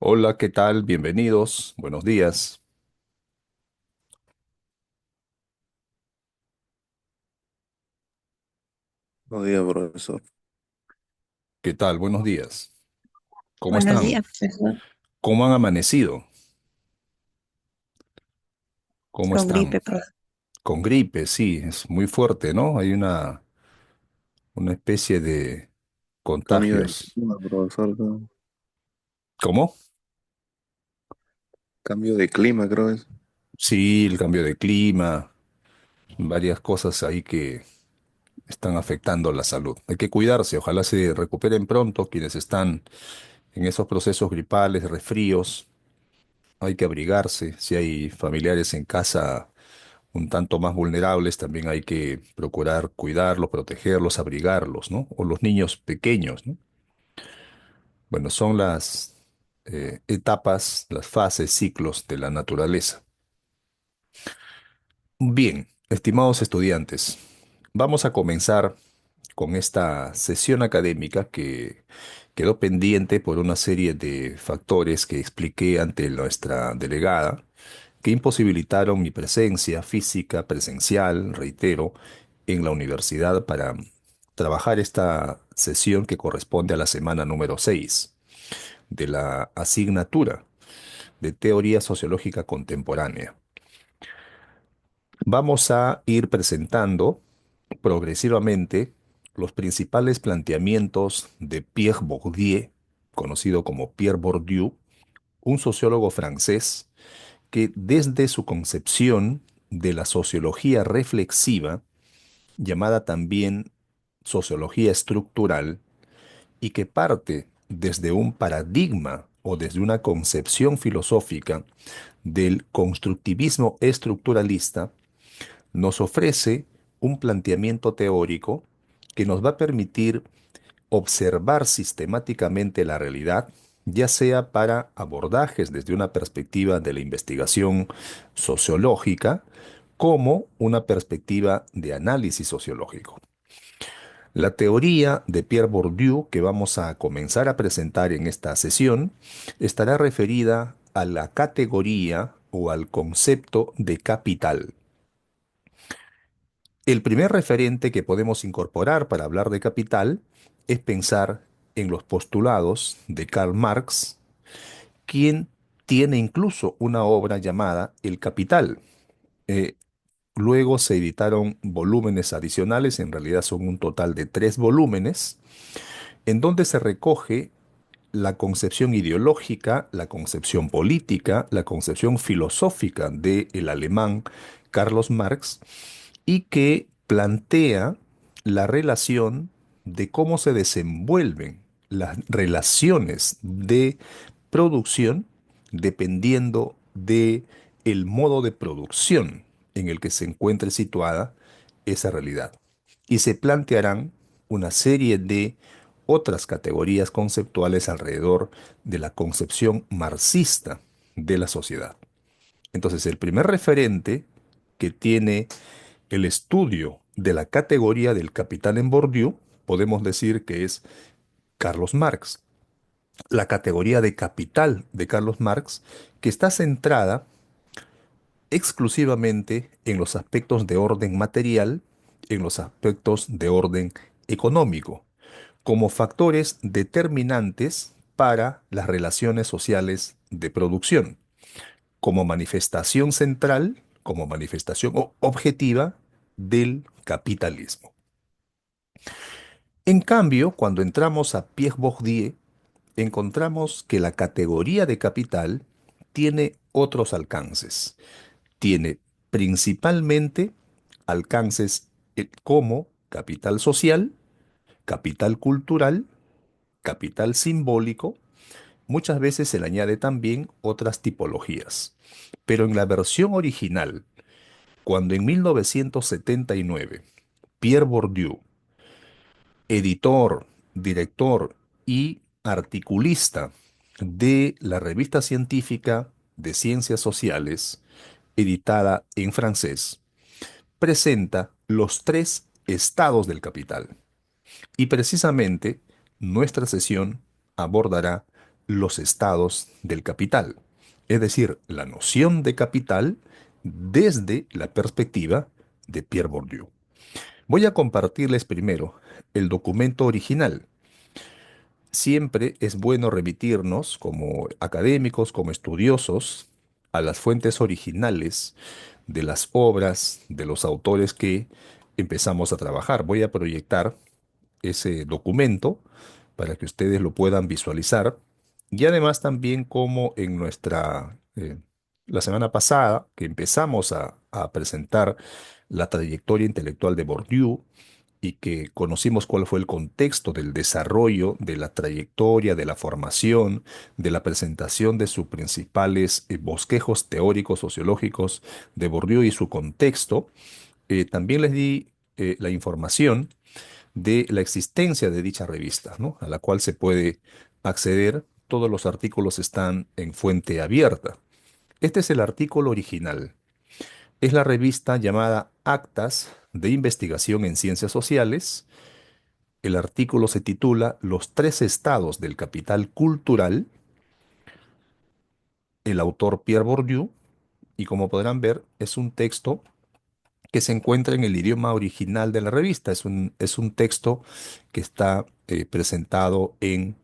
Hola, ¿qué tal? Bienvenidos. Buenos días. Buenos días, profesor. ¿Qué tal? Buenos días. ¿Cómo Buenos están? días, profesor. ¿Cómo han amanecido? ¿Cómo Con están? gripe, profesor. Con gripe, sí, es muy fuerte, ¿no? Hay una especie de Cambio de contagios. clima, profesor. ¿Cómo? Cambio de clima, creo es. Sí, el cambio de clima, varias cosas ahí que están afectando la salud. Hay que cuidarse, ojalá se recuperen pronto quienes están en esos procesos gripales, resfríos. Hay que abrigarse. Si hay familiares en casa un tanto más vulnerables, también hay que procurar cuidarlos, protegerlos, abrigarlos, ¿no? O los niños pequeños, ¿no? Bueno, son las etapas, las fases, ciclos de la naturaleza. Bien, estimados estudiantes, vamos a comenzar con esta sesión académica que quedó pendiente por una serie de factores que expliqué ante nuestra delegada que imposibilitaron mi presencia física, presencial, reitero, en la universidad para trabajar esta sesión que corresponde a la semana número 6 de la asignatura de Teoría Sociológica Contemporánea. Vamos a ir presentando progresivamente los principales planteamientos de Pierre Bourdieu, conocido como Pierre Bourdieu, un sociólogo francés que desde su concepción de la sociología reflexiva, llamada también sociología estructural, y que parte desde un paradigma o desde una concepción filosófica del constructivismo estructuralista, nos ofrece un planteamiento teórico que nos va a permitir observar sistemáticamente la realidad, ya sea para abordajes desde una perspectiva de la investigación sociológica, como una perspectiva de análisis sociológico. La teoría de Pierre Bourdieu que vamos a comenzar a presentar en esta sesión estará referida a la categoría o al concepto de capital. El primer referente que podemos incorporar para hablar de capital es pensar en los postulados de Karl Marx, quien tiene incluso una obra llamada El Capital. Eh, Luego se editaron volúmenes adicionales, en realidad son un total de 3 volúmenes, en donde se recoge la concepción ideológica, la concepción política, la concepción filosófica del alemán Carlos Marx y que plantea la relación de cómo se desenvuelven las relaciones de producción dependiendo de el modo de producción en el que se encuentre situada esa realidad. Y se plantearán una serie de otras categorías conceptuales alrededor de la concepción marxista de la sociedad. Entonces, el primer referente que tiene el estudio de la categoría del capital en Bourdieu, podemos decir que es Carlos Marx. La categoría de capital de Carlos Marx, que está centrada exclusivamente en los aspectos de orden material, en los aspectos de orden económico, como factores determinantes para las relaciones sociales de producción, como manifestación central, como manifestación objetiva del capitalismo. En cambio, cuando entramos a Pierre Bourdieu, encontramos que la categoría de capital tiene otros alcances. Tiene principalmente alcances como capital social, capital cultural, capital simbólico. Muchas veces se le añade también otras tipologías. Pero en la versión original, cuando en 1979 Pierre Bourdieu, editor, director y articulista de la revista científica de Ciencias Sociales, editada en francés, presenta los 3 estados del capital. Y precisamente nuestra sesión abordará los estados del capital, es decir, la noción de capital desde la perspectiva de Pierre Bourdieu. Voy a compartirles primero el documento original. Siempre es bueno remitirnos como académicos, como estudiosos, a las fuentes originales de las obras de los autores que empezamos a trabajar. Voy a proyectar ese documento para que ustedes lo puedan visualizar. Y además también como en la semana pasada, que empezamos a presentar la trayectoria intelectual de Bourdieu y que conocimos cuál fue el contexto del desarrollo, de la trayectoria, de la formación, de la presentación de sus principales bosquejos teóricos sociológicos de Bourdieu y su contexto, también les di la información de la existencia de dicha revista, ¿no? A la cual se puede acceder. Todos los artículos están en fuente abierta. Este es el artículo original. Es la revista llamada Actas de Investigación en Ciencias Sociales. El artículo se titula Los tres estados del capital cultural, el autor Pierre Bourdieu, y como podrán ver, es un texto que se encuentra en el idioma original de la revista. Es un texto que está presentado eh,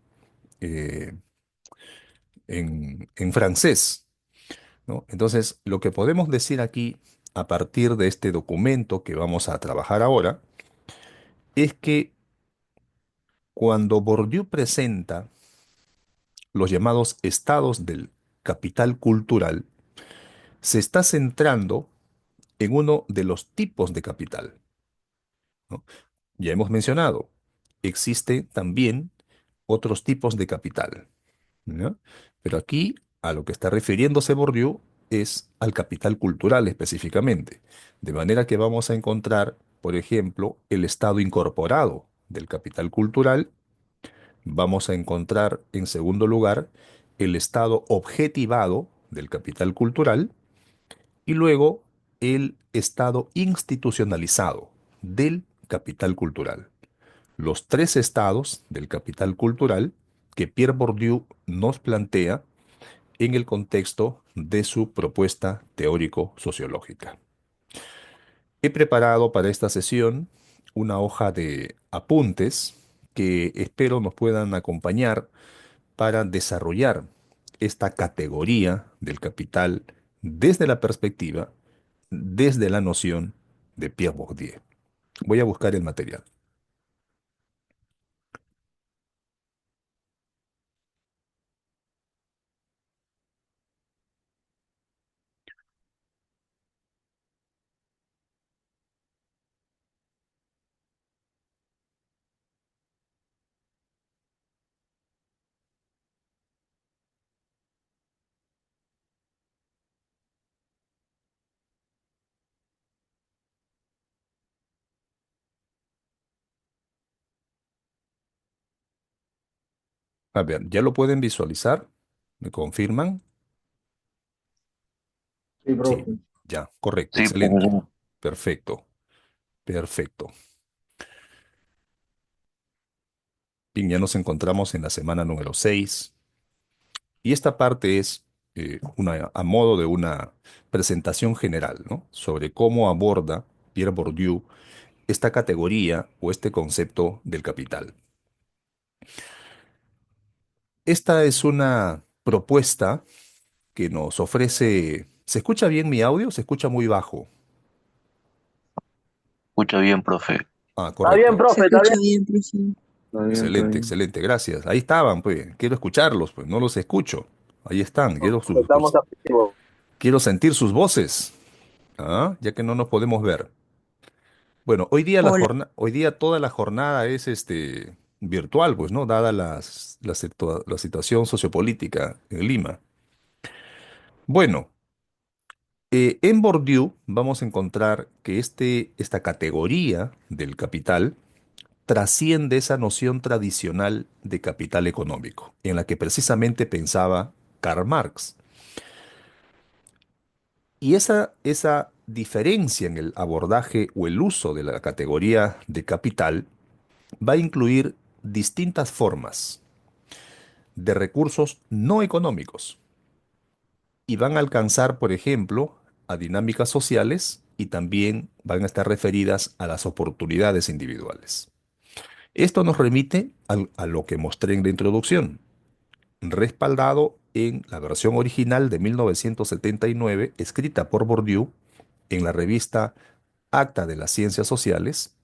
en francés, ¿no? Entonces, lo que podemos decir aquí, a partir de este documento que vamos a trabajar ahora, es que cuando Bourdieu presenta los llamados estados del capital cultural, se está centrando en uno de los tipos de capital, ¿no? Ya hemos mencionado, existe también otros tipos de capital, ¿no? Pero aquí a lo que está refiriéndose Bourdieu es al capital cultural específicamente. De manera que vamos a encontrar, por ejemplo, el estado incorporado del capital cultural. Vamos a encontrar, en segundo lugar, el estado objetivado del capital cultural y luego el estado institucionalizado del capital cultural. Los tres estados del capital cultural que Pierre Bourdieu nos plantea en el contexto de su propuesta teórico-sociológica. He preparado para esta sesión una hoja de apuntes que espero nos puedan acompañar para desarrollar esta categoría del capital desde la perspectiva, desde la noción de Pierre Bourdieu. Voy a buscar el material. A ver, ¿ya lo pueden visualizar? ¿Me confirman? Sí, Sí, profe. ya, correcto, Sí, excelente. profesor. Perfecto, perfecto. Bien, ya nos encontramos en la semana número 6 y esta parte es a modo de una presentación general, ¿no? Sobre cómo aborda Pierre Bourdieu esta categoría o este concepto del capital. Esta es una propuesta que nos ofrece. ¿Se escucha bien mi audio? ¿Se escucha muy bajo? Escucha bien, profe. Ah, Está bien, correcto. Se profe, está bien. escucha bien, profe. Está bien, está Excelente, bien. excelente, gracias. Ahí estaban, pues. Quiero escucharlos, pues. No los escucho. Ahí están. Estamos activos. Quiero sentir sus voces, ¿ah? Ya que no nos podemos ver. Bueno, Hola. hoy día toda la jornada es virtual, pues, ¿no? Dada la situación sociopolítica en Lima. Bueno. En Bourdieu vamos a encontrar que esta categoría del capital trasciende esa noción tradicional de capital económico, en la que precisamente pensaba Karl Marx. Y esa diferencia en el abordaje o el uso de la categoría de capital va a incluir distintas formas de recursos no económicos y van a alcanzar, por ejemplo, a dinámicas sociales y también van a estar referidas a las oportunidades individuales. Esto nos remite a lo que mostré en la introducción, respaldado en la versión original de 1979, escrita por Bourdieu en la revista Acta de las Ciencias Sociales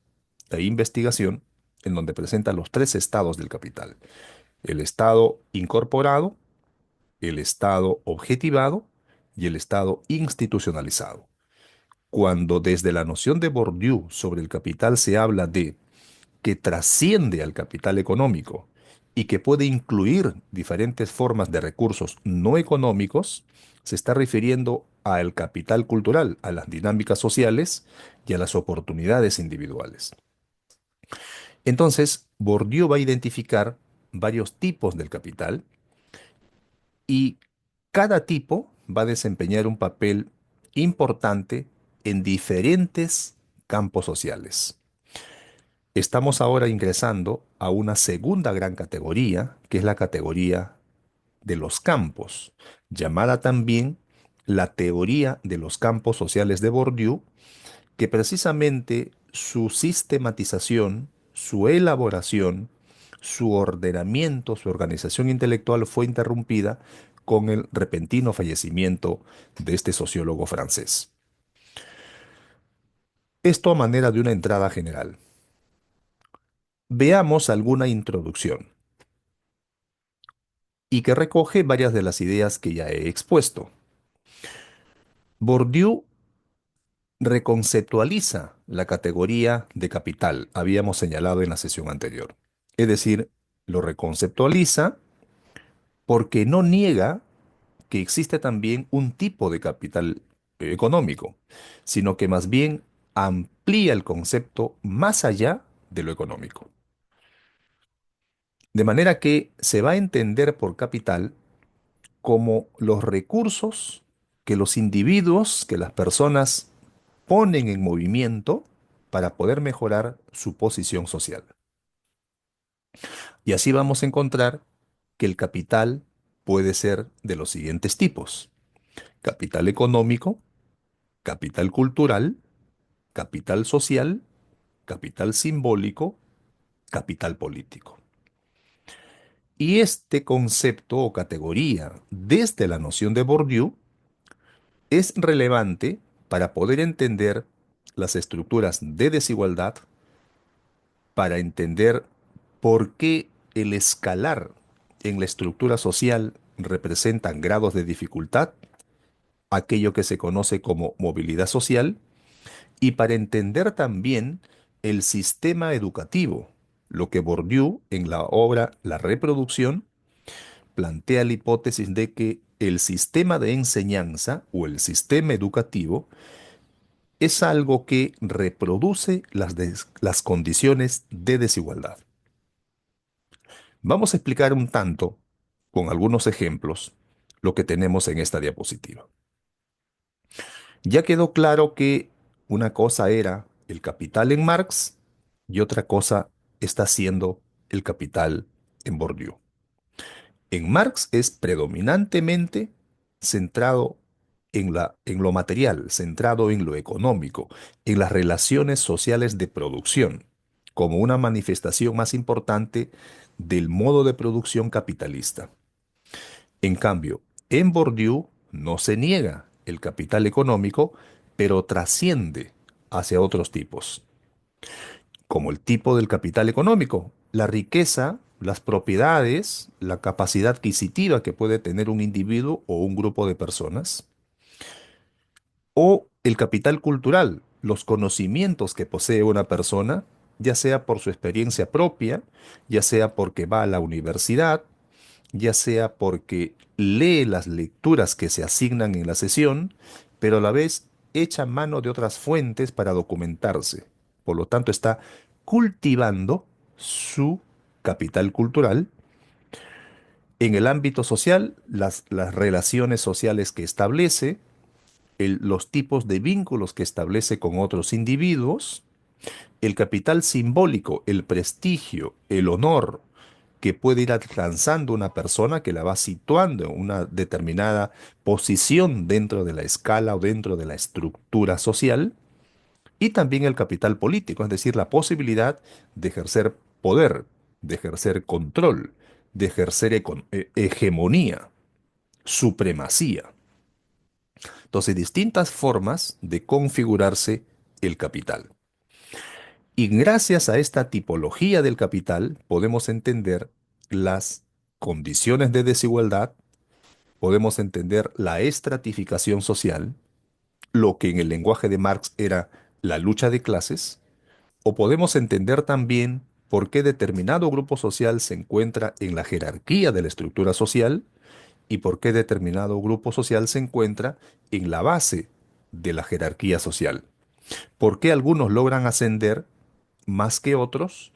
e Investigación, en donde presenta los tres estados del capital: el estado incorporado, el estado objetivado y el estado institucionalizado. Cuando desde la noción de Bourdieu sobre el capital se habla de que trasciende al capital económico y que puede incluir diferentes formas de recursos no económicos, se está refiriendo al capital cultural, a las dinámicas sociales y a las oportunidades individuales. Entonces, Bourdieu va a identificar varios tipos del capital y cada tipo va a desempeñar un papel importante en diferentes campos sociales. Estamos ahora ingresando a una segunda gran categoría, que es la categoría de los campos, llamada también la teoría de los campos sociales de Bourdieu, que precisamente su sistematización, su elaboración, su ordenamiento, su organización intelectual fue interrumpida con el repentino fallecimiento de este sociólogo francés. Esto a manera de una entrada general. Veamos alguna introducción y que recoge varias de las ideas que ya he expuesto. Bourdieu reconceptualiza la categoría de capital, habíamos señalado en la sesión anterior. Es decir, lo reconceptualiza porque no niega que existe también un tipo de capital económico, sino que más bien amplía el concepto más allá de lo económico. De manera que se va a entender por capital como los recursos que los individuos, que las personas ponen en movimiento para poder mejorar su posición social. Y así vamos a encontrar que el capital puede ser de los siguientes tipos: capital económico, capital cultural, capital social, capital simbólico, capital político. Y este concepto o categoría, desde la noción de Bourdieu, es relevante para poder entender las estructuras de desigualdad, para entender por qué el escalar en la estructura social representa grados de dificultad, aquello que se conoce como movilidad social, y para entender también el sistema educativo, lo que Bourdieu en la obra La Reproducción plantea la hipótesis de que el sistema de enseñanza o el sistema educativo es algo que reproduce las condiciones de desigualdad. Vamos a explicar un tanto, con algunos ejemplos, lo que tenemos en esta diapositiva. Ya quedó claro que una cosa era el capital en Marx y otra cosa está siendo el capital en Bourdieu. En Marx es predominantemente centrado en lo material, centrado en lo económico, en las relaciones sociales de producción, como una manifestación más importante del modo de producción capitalista. En cambio, en Bourdieu no se niega el capital económico, pero trasciende hacia otros tipos, como el tipo del capital económico, la riqueza, las propiedades, la capacidad adquisitiva que puede tener un individuo o un grupo de personas, o el capital cultural, los conocimientos que posee una persona, ya sea por su experiencia propia, ya sea porque va a la universidad, ya sea porque lee las lecturas que se asignan en la sesión, pero a la vez echa mano de otras fuentes para documentarse. Por lo tanto, está cultivando su capital cultural. En el ámbito social, las relaciones sociales que establece, los tipos de vínculos que establece con otros individuos, el capital simbólico, el prestigio, el honor que puede ir alcanzando una persona que la va situando en una determinada posición dentro de la escala o dentro de la estructura social, y también el capital político, es decir, la posibilidad de ejercer poder, de ejercer control, de ejercer hegemonía, supremacía. Entonces, distintas formas de configurarse el capital. Y gracias a esta tipología del capital podemos entender las condiciones de desigualdad, podemos entender la estratificación social, lo que en el lenguaje de Marx era la lucha de clases, o podemos entender también por qué determinado grupo social se encuentra en la jerarquía de la estructura social y por qué determinado grupo social se encuentra en la base de la jerarquía social. ¿Por qué algunos logran ascender más que otros?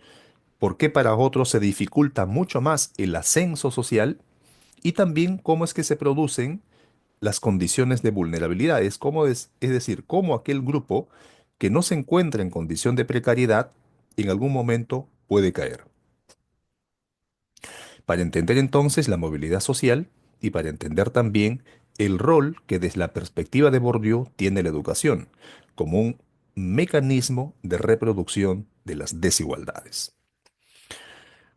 ¿Por qué para otros se dificulta mucho más el ascenso social? Y también cómo es que se producen las condiciones de vulnerabilidad. Es decir, cómo aquel grupo que no se encuentra en condición de precariedad en algún momento puede caer. Para entender entonces la movilidad social y para entender también el rol que desde la perspectiva de Bourdieu tiene la educación como un mecanismo de reproducción de las desigualdades.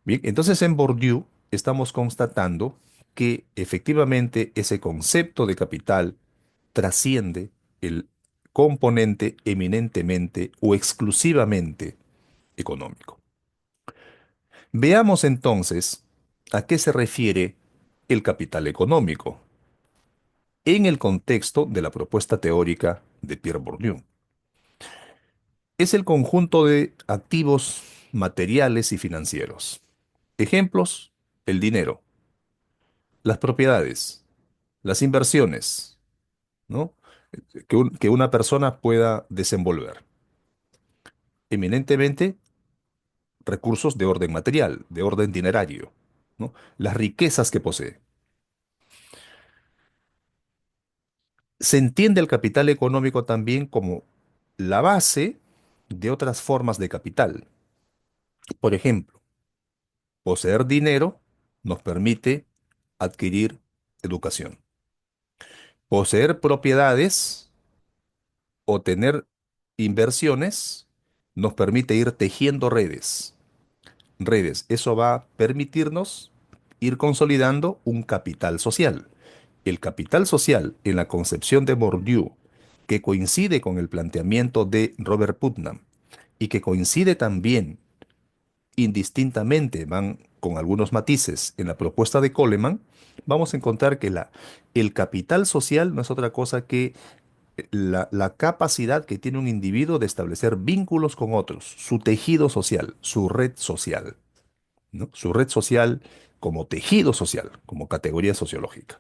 Bien, entonces en Bourdieu estamos constatando que efectivamente ese concepto de capital trasciende el componente eminentemente o exclusivamente económico. Veamos entonces a qué se refiere el capital económico en el contexto de la propuesta teórica de Pierre Bourdieu. Es el conjunto de activos materiales y financieros. Ejemplos: el dinero, las propiedades, las inversiones, ¿no? Que una persona pueda desenvolver. Eminentemente recursos de orden material, de orden dinerario, ¿no? Las riquezas que posee. Se entiende el capital económico también como la base de otras formas de capital. Por ejemplo, poseer dinero nos permite adquirir educación. Poseer propiedades o tener inversiones nos permite ir tejiendo redes. Eso va a permitirnos ir consolidando un capital social. El capital social, en la concepción de Bourdieu, que coincide con el planteamiento de Robert Putnam y que coincide también indistintamente, van con algunos matices en la propuesta de Coleman, vamos a encontrar que el capital social no es otra cosa que la capacidad que tiene un individuo de establecer vínculos con otros, su tejido social, su red social, ¿no? Su red social como tejido social, como categoría sociológica.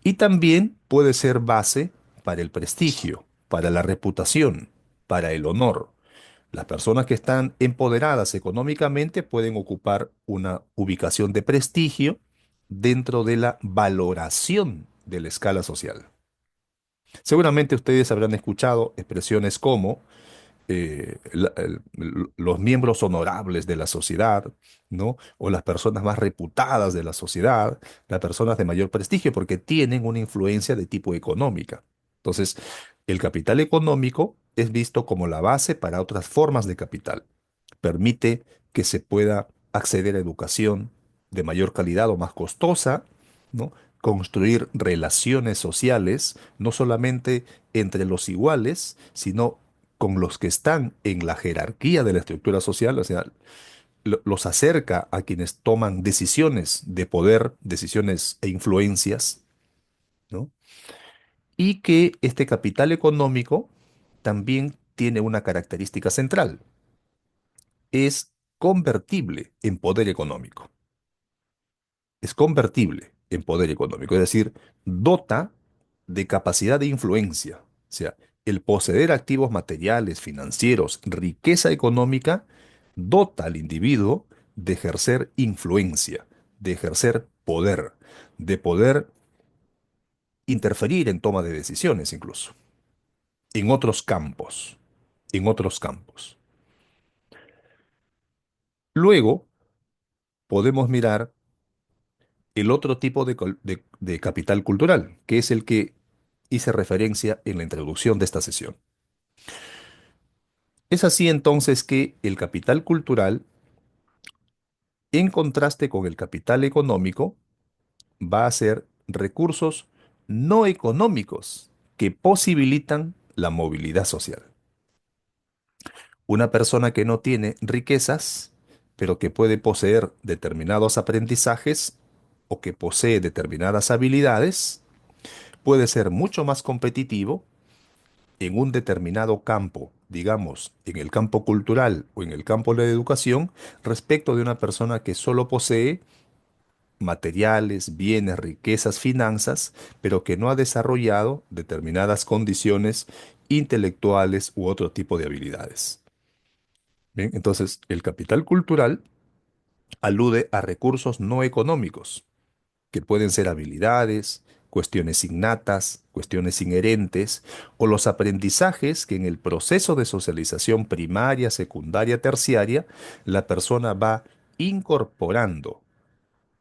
Y también puede ser base para el prestigio, para la reputación, para el honor. Las personas que están empoderadas económicamente pueden ocupar una ubicación de prestigio dentro de la valoración de la escala social. Seguramente ustedes habrán escuchado expresiones como los miembros honorables de la sociedad, ¿no? O las personas más reputadas de la sociedad, las personas de mayor prestigio, porque tienen una influencia de tipo económica. Entonces, el capital económico es visto como la base para otras formas de capital. Permite que se pueda acceder a educación de mayor calidad o más costosa, ¿no? Construir relaciones sociales, no solamente entre los iguales, sino con los que están en la jerarquía de la estructura social, o sea, los acerca a quienes toman decisiones de poder, decisiones e influencias, ¿no? Y que este capital económico también tiene una característica central: es convertible en poder económico. Es convertible en poder económico, es decir, dota de capacidad de influencia. O sea, el poseer activos materiales, financieros, riqueza económica, dota al individuo de ejercer influencia, de ejercer poder, de poder interferir en toma de decisiones incluso, en otros campos, en otros campos. Luego, podemos mirar el otro tipo de capital cultural, que es el que hice referencia en la introducción de esta sesión. Es así entonces que el capital cultural, en contraste con el capital económico, va a ser recursos no económicos que posibilitan la movilidad social. Una persona que no tiene riquezas, pero que puede poseer determinados aprendizajes o que posee determinadas habilidades, puede ser mucho más competitivo en un determinado campo, digamos, en el campo cultural o en el campo de la educación, respecto de una persona que solo posee materiales, bienes, riquezas, finanzas, pero que no ha desarrollado determinadas condiciones intelectuales u otro tipo de habilidades. Bien, entonces, el capital cultural alude a recursos no económicos, que pueden ser habilidades, cuestiones innatas, cuestiones inherentes, o los aprendizajes que en el proceso de socialización primaria, secundaria, terciaria, la persona va incorporando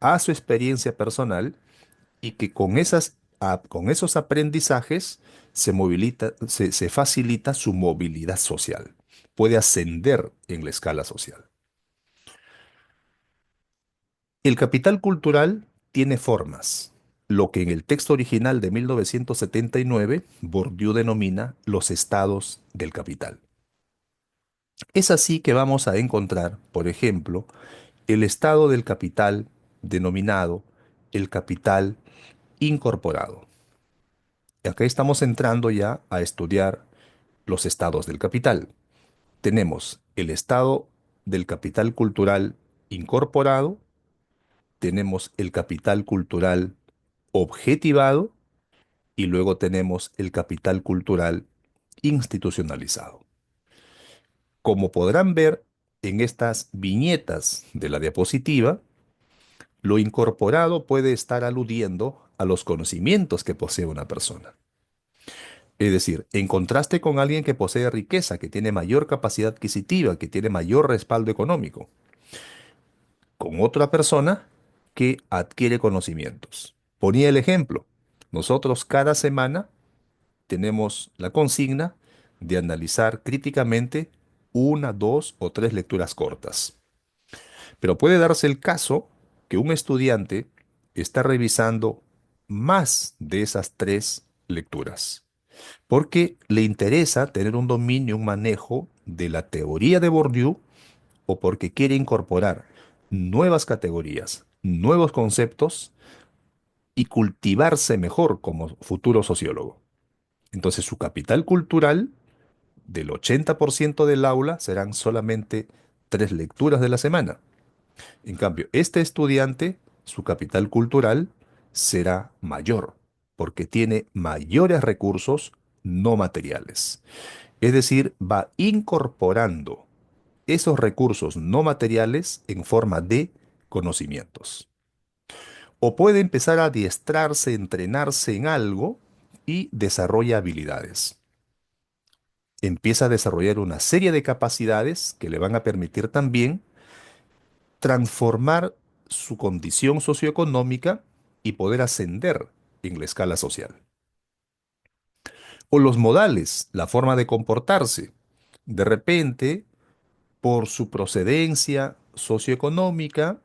a su experiencia personal y que con esos aprendizajes se facilita su movilidad social. Puede ascender en la escala social. El capital cultural tiene formas, lo que en el texto original de 1979 Bourdieu denomina los estados del capital. Es así que vamos a encontrar, por ejemplo, el estado del capital denominado el capital incorporado. Y acá estamos entrando ya a estudiar los estados del capital. Tenemos el estado del capital cultural incorporado, tenemos el capital cultural objetivado y luego tenemos el capital cultural institucionalizado. Como podrán ver en estas viñetas de la diapositiva, lo incorporado puede estar aludiendo a los conocimientos que posee una persona. Es decir, en contraste con alguien que posee riqueza, que tiene mayor capacidad adquisitiva, que tiene mayor respaldo económico, con otra persona que adquiere conocimientos. Ponía el ejemplo. Nosotros cada semana tenemos la consigna de analizar críticamente una, dos o tres lecturas cortas. Pero puede darse el caso que un estudiante está revisando más de esas tres lecturas, porque le interesa tener un dominio, un manejo de la teoría de Bourdieu o porque quiere incorporar nuevas categorías, nuevos conceptos y cultivarse mejor como futuro sociólogo. Entonces su capital cultural del 80% del aula serán solamente tres lecturas de la semana. En cambio, este estudiante, su capital cultural será mayor, porque tiene mayores recursos no materiales. Es decir, va incorporando esos recursos no materiales en forma de conocimientos. O puede empezar a adiestrarse, entrenarse en algo y desarrolla habilidades. Empieza a desarrollar una serie de capacidades que le van a permitir también transformar su condición socioeconómica y poder ascender en la escala social. O los modales, la forma de comportarse. De repente, por su procedencia socioeconómica,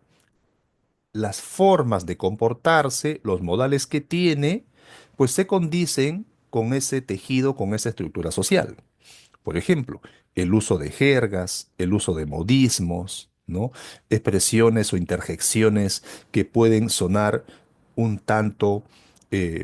las formas de comportarse, los modales que tiene, pues se condicen con ese tejido, con esa estructura social. Por ejemplo, el uso de jergas, el uso de modismos, ¿no? Expresiones o interjecciones que pueden sonar un tanto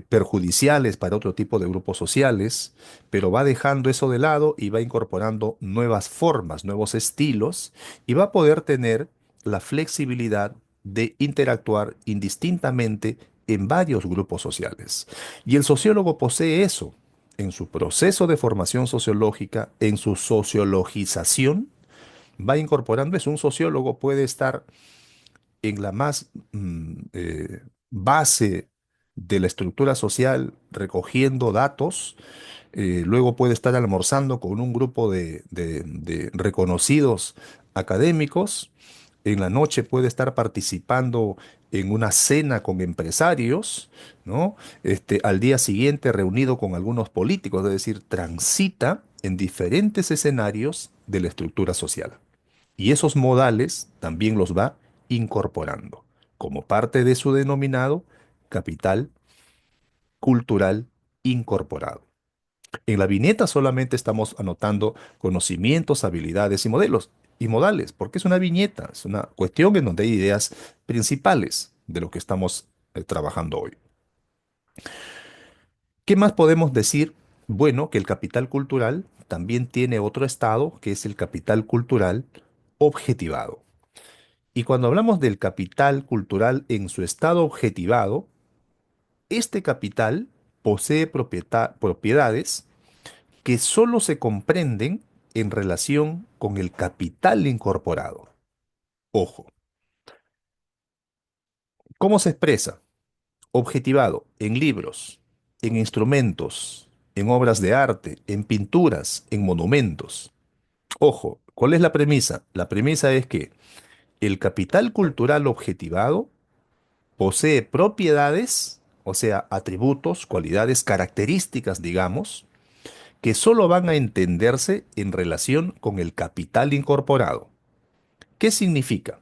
perjudiciales para otro tipo de grupos sociales, pero va dejando eso de lado y va incorporando nuevas formas, nuevos estilos y va a poder tener la flexibilidad de interactuar indistintamente en varios grupos sociales. Y el sociólogo posee eso en su proceso de formación sociológica, en su sociologización, va incorporando eso. Un sociólogo puede estar en la más base de la estructura social recogiendo datos, luego puede estar almorzando con un grupo de reconocidos académicos, en la noche puede estar participando en una cena con empresarios, ¿no? Al día siguiente reunido con algunos políticos, es decir, transita en diferentes escenarios de la estructura social. Y esos modales también los va incorporando como parte de su denominado capital cultural incorporado. En la viñeta solamente estamos anotando conocimientos, habilidades y modelos y modales, porque es una viñeta, es una cuestión en donde hay ideas principales de lo que estamos trabajando hoy. ¿Qué más podemos decir? Bueno, que el capital cultural también tiene otro estado, que es el capital cultural objetivado. Y cuando hablamos del capital cultural en su estado objetivado, este capital posee propiedades que solo se comprenden en relación con el capital incorporado. Ojo, ¿cómo se expresa? Objetivado en libros, en instrumentos, en obras de arte, en pinturas, en monumentos. Ojo, ¿cuál es la premisa? La premisa es que el capital cultural objetivado posee propiedades, o sea, atributos, cualidades, características, digamos, que solo van a entenderse en relación con el capital incorporado. ¿Qué significa?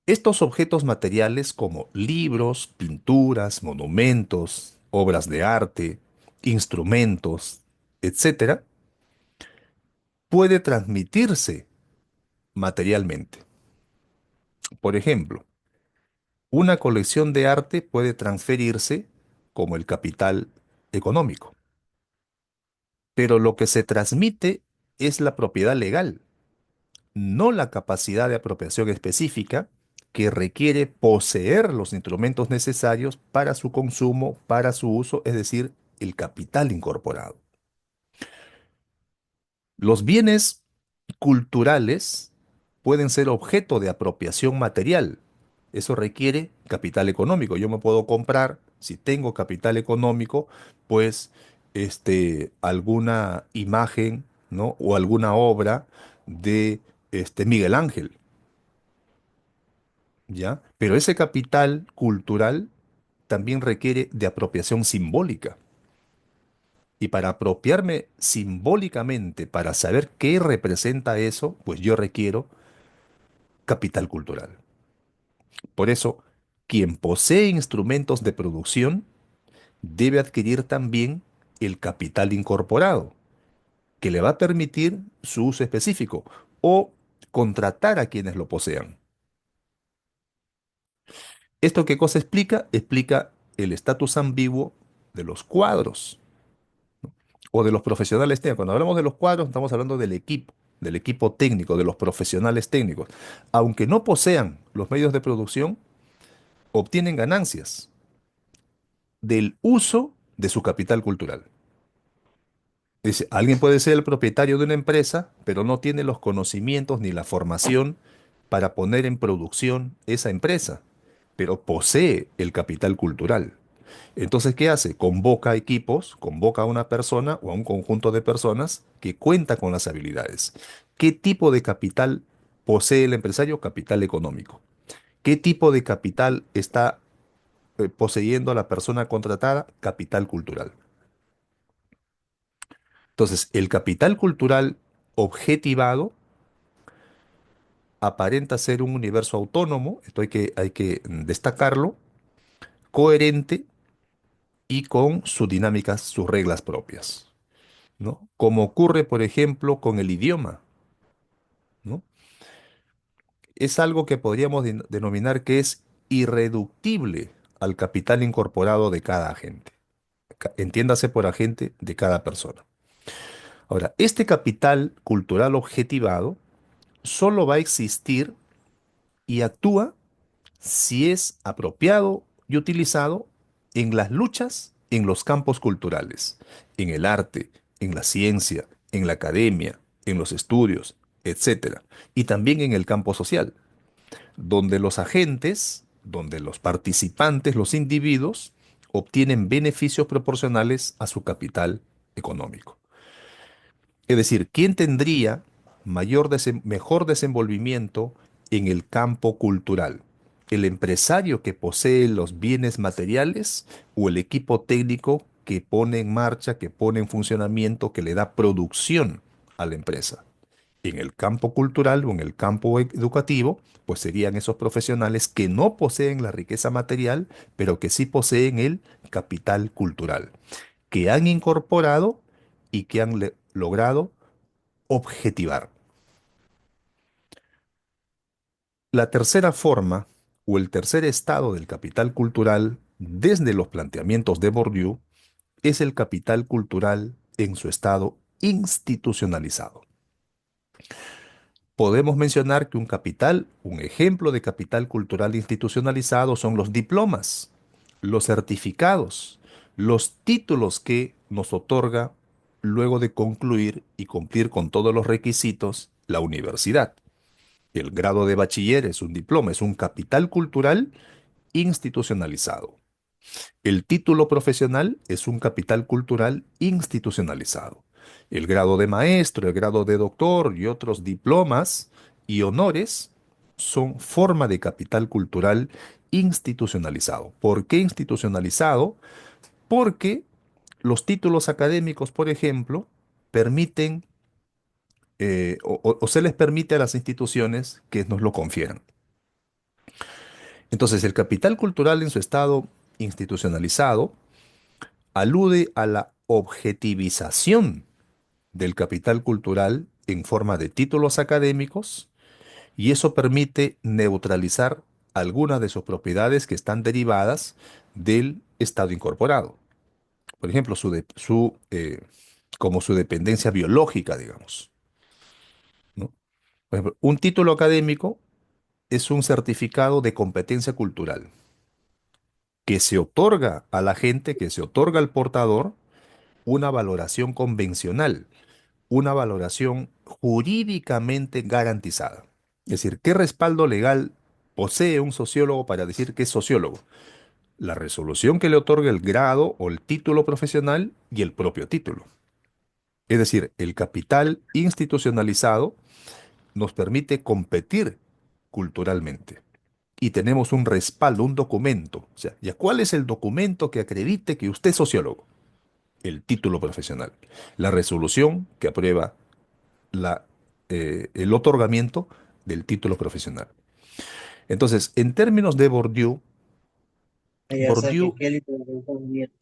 Estos objetos materiales como libros, pinturas, monumentos, obras de arte, instrumentos, etcétera, puede transmitirse materialmente. Por ejemplo, una colección de arte puede transferirse como el capital económico, pero lo que se transmite es la propiedad legal, no la capacidad de apropiación específica que requiere poseer los instrumentos necesarios para su consumo, para su uso, es decir, el capital incorporado. Los bienes culturales pueden ser objeto de apropiación material. Eso requiere capital económico. Yo me puedo comprar, si tengo capital económico, pues alguna imagen, ¿no? O alguna obra de Miguel Ángel. ¿Ya? Pero ese capital cultural también requiere de apropiación simbólica. Y para apropiarme simbólicamente, para saber qué representa eso, pues yo requiero capital cultural. Por eso, quien posee instrumentos de producción debe adquirir también el capital incorporado, que le va a permitir su uso específico o contratar a quienes lo posean. ¿Esto qué cosa explica? Explica el estatus ambiguo de los cuadros o de los profesionales técnicos. Cuando hablamos de los cuadros, estamos hablando del equipo técnico, de los profesionales técnicos. Aunque no posean los medios de producción, obtienen ganancias del uso de su capital cultural. Dice, alguien puede ser el propietario de una empresa, pero no tiene los conocimientos ni la formación para poner en producción esa empresa, pero posee el capital cultural. Entonces, ¿qué hace? Convoca equipos, convoca a una persona o a un conjunto de personas que cuenta con las habilidades. ¿Qué tipo de capital posee el empresario? Capital económico. ¿Qué tipo de capital está poseyendo la persona contratada? Capital cultural. Entonces, el capital cultural objetivado aparenta ser un universo autónomo, esto hay que destacarlo, coherente y con sus dinámicas, sus reglas propias, ¿no? Como ocurre, por ejemplo, con el idioma, ¿no? Es algo que podríamos denominar que es irreductible al capital incorporado de cada agente. Entiéndase por agente de cada persona. Ahora, este capital cultural objetivado solo va a existir y actúa si es apropiado y utilizado en las luchas en los campos culturales, en el arte, en la ciencia, en la academia, en los estudios, etcétera, y también en el campo social, donde los agentes, donde los participantes, los individuos, obtienen beneficios proporcionales a su capital económico. Es decir, ¿quién tendría mejor desenvolvimiento en el campo cultural? ¿El empresario que posee los bienes materiales o el equipo técnico que pone en marcha, que pone en funcionamiento, que le da producción a la empresa? En el campo cultural o en el campo educativo, pues serían esos profesionales que no poseen la riqueza material, pero que sí poseen el capital cultural, que han incorporado y que han logrado objetivar. La tercera forma o el tercer estado del capital cultural, desde los planteamientos de Bourdieu, es el capital cultural en su estado institucionalizado. Podemos mencionar que un ejemplo de capital cultural institucionalizado son los diplomas, los certificados, los títulos que nos otorga luego de concluir y cumplir con todos los requisitos la universidad. El grado de bachiller es un diploma, es un capital cultural institucionalizado. El título profesional es un capital cultural institucionalizado. El grado de maestro, el grado de doctor y otros diplomas y honores son forma de capital cultural institucionalizado. ¿Por qué institucionalizado? Porque los títulos académicos, por ejemplo, permiten o se les permite a las instituciones que nos lo confieran. Entonces, el capital cultural en su estado institucionalizado alude a la objetivización del capital cultural en forma de títulos académicos y eso permite neutralizar algunas de sus propiedades que están derivadas del estado incorporado. Por ejemplo, como su dependencia biológica, digamos, ¿no? Por ejemplo, un título académico es un certificado de competencia cultural que se otorga a la gente, que se otorga al portador, una valoración convencional, una valoración jurídicamente garantizada. Es decir, ¿qué respaldo legal posee un sociólogo para decir que es sociólogo? La resolución que le otorga el grado o el título profesional y el propio título. Es decir, el capital institucionalizado nos permite competir culturalmente. Y tenemos un respaldo, un documento. O sea, ¿ya cuál es el documento que acredite que usted es sociólogo? El título profesional. La resolución que aprueba el otorgamiento del título profesional. Entonces, en términos de Bourdieu, Ya sé que Bourdieu, Kelly te lo dijo bien.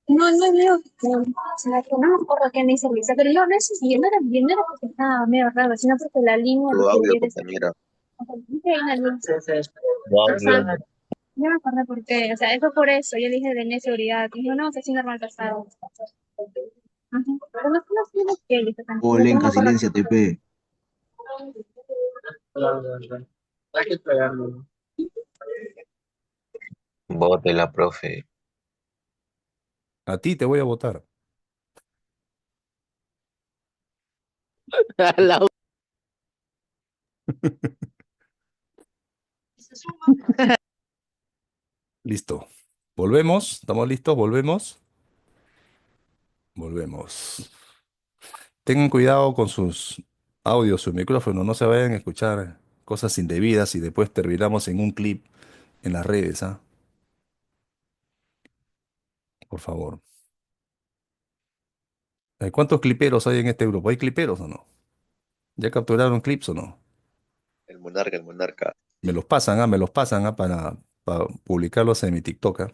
No, no, no, no me acuerdo quién dice Luisa, pero yo no sé si yo no era porque estaba medio raro, sino porque la línea Tu de que audio, hubiera esa. compañera. O sea, dije ahí en el link. Sí, sí. Tu O sea, audio. yo me acordé por qué, o sea, eso por eso, yo dije de seguridad, y yo no, sé si normal pasado. Ajá. Pero no conozco Kelly, está Oh, tranquilo, no me Lenka, acuerdo. silencia, TP. Hay que pegarlo. Bótela, profe. a ti te voy a votar. La Listo. Volvemos. ¿Estamos listos? Volvemos. Volvemos. Tengan cuidado con sus audios, su micrófono. No se vayan a escuchar cosas indebidas y después terminamos en un clip en las redes, ¿ah? Por favor. ¿Cuántos cliperos hay en este grupo? ¿Hay cliperos o no? ¿Ya capturaron clips o no? El monarca, el monarca. Me los pasan, para publicarlos en mi TikTok, ¿ah?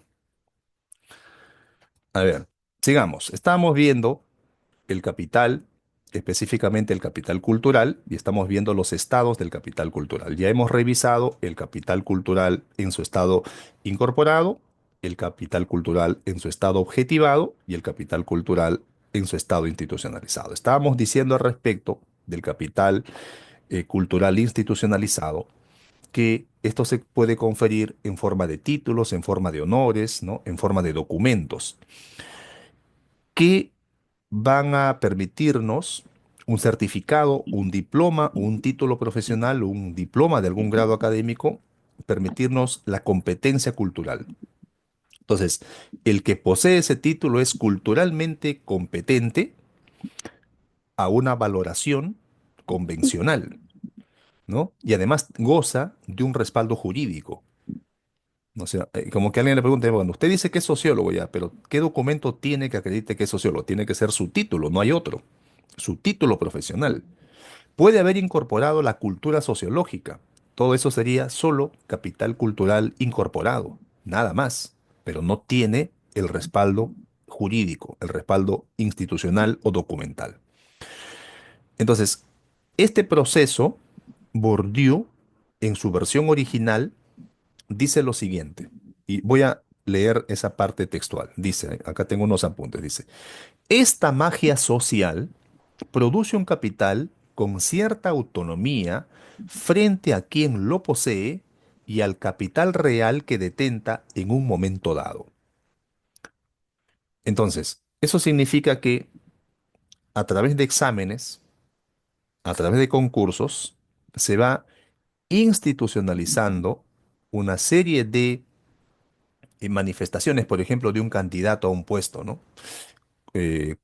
A ver, sigamos. Estamos viendo el capital, específicamente el capital cultural, y estamos viendo los estados del capital cultural. Ya hemos revisado el capital cultural en su estado incorporado, el capital cultural en su estado objetivado y el capital cultural en su estado institucionalizado. Estábamos diciendo al respecto del capital cultural institucionalizado que esto se puede conferir en forma de títulos, en forma de honores, ¿no? En forma de documentos, que van a permitirnos un certificado, un diploma, un título profesional, un diploma de algún grado académico, permitirnos la competencia cultural. Entonces, el que posee ese título es culturalmente competente a una valoración convencional, ¿no? Y además goza de un respaldo jurídico. O sea, como que alguien le pregunte, bueno, usted dice que es sociólogo ya, pero ¿qué documento tiene que acredite que es sociólogo? Tiene que ser su título, no hay otro. Su título profesional. Puede haber incorporado la cultura sociológica. Todo eso sería solo capital cultural incorporado, nada más, pero no tiene el respaldo jurídico, el respaldo institucional o documental. Entonces, este proceso, Bourdieu, en su versión original, dice lo siguiente, y voy a leer esa parte textual. Dice, acá tengo unos apuntes, dice, esta magia social produce un capital con cierta autonomía frente a quien lo posee y al capital real que detenta en un momento dado. Entonces, eso significa que a través de exámenes, a través de concursos, se va institucionalizando una serie de manifestaciones, por ejemplo, de un candidato a un puesto, ¿no? Eh,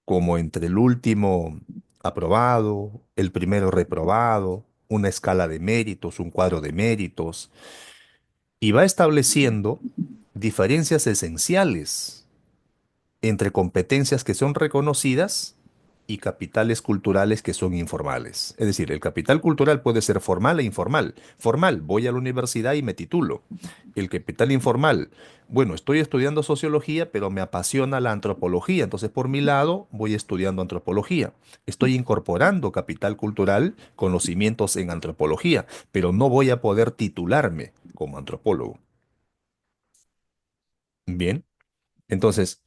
Como entre el último aprobado, el primero reprobado, una escala de méritos, un cuadro de méritos, y va estableciendo diferencias esenciales entre competencias que son reconocidas y capitales culturales que son informales. Es decir, el capital cultural puede ser formal e informal. Formal, voy a la universidad y me titulo. El capital informal, bueno, estoy estudiando sociología, pero me apasiona la antropología, entonces por mi lado voy estudiando antropología. Estoy incorporando capital cultural, conocimientos en antropología, pero no voy a poder titularme como antropólogo. Bien, entonces,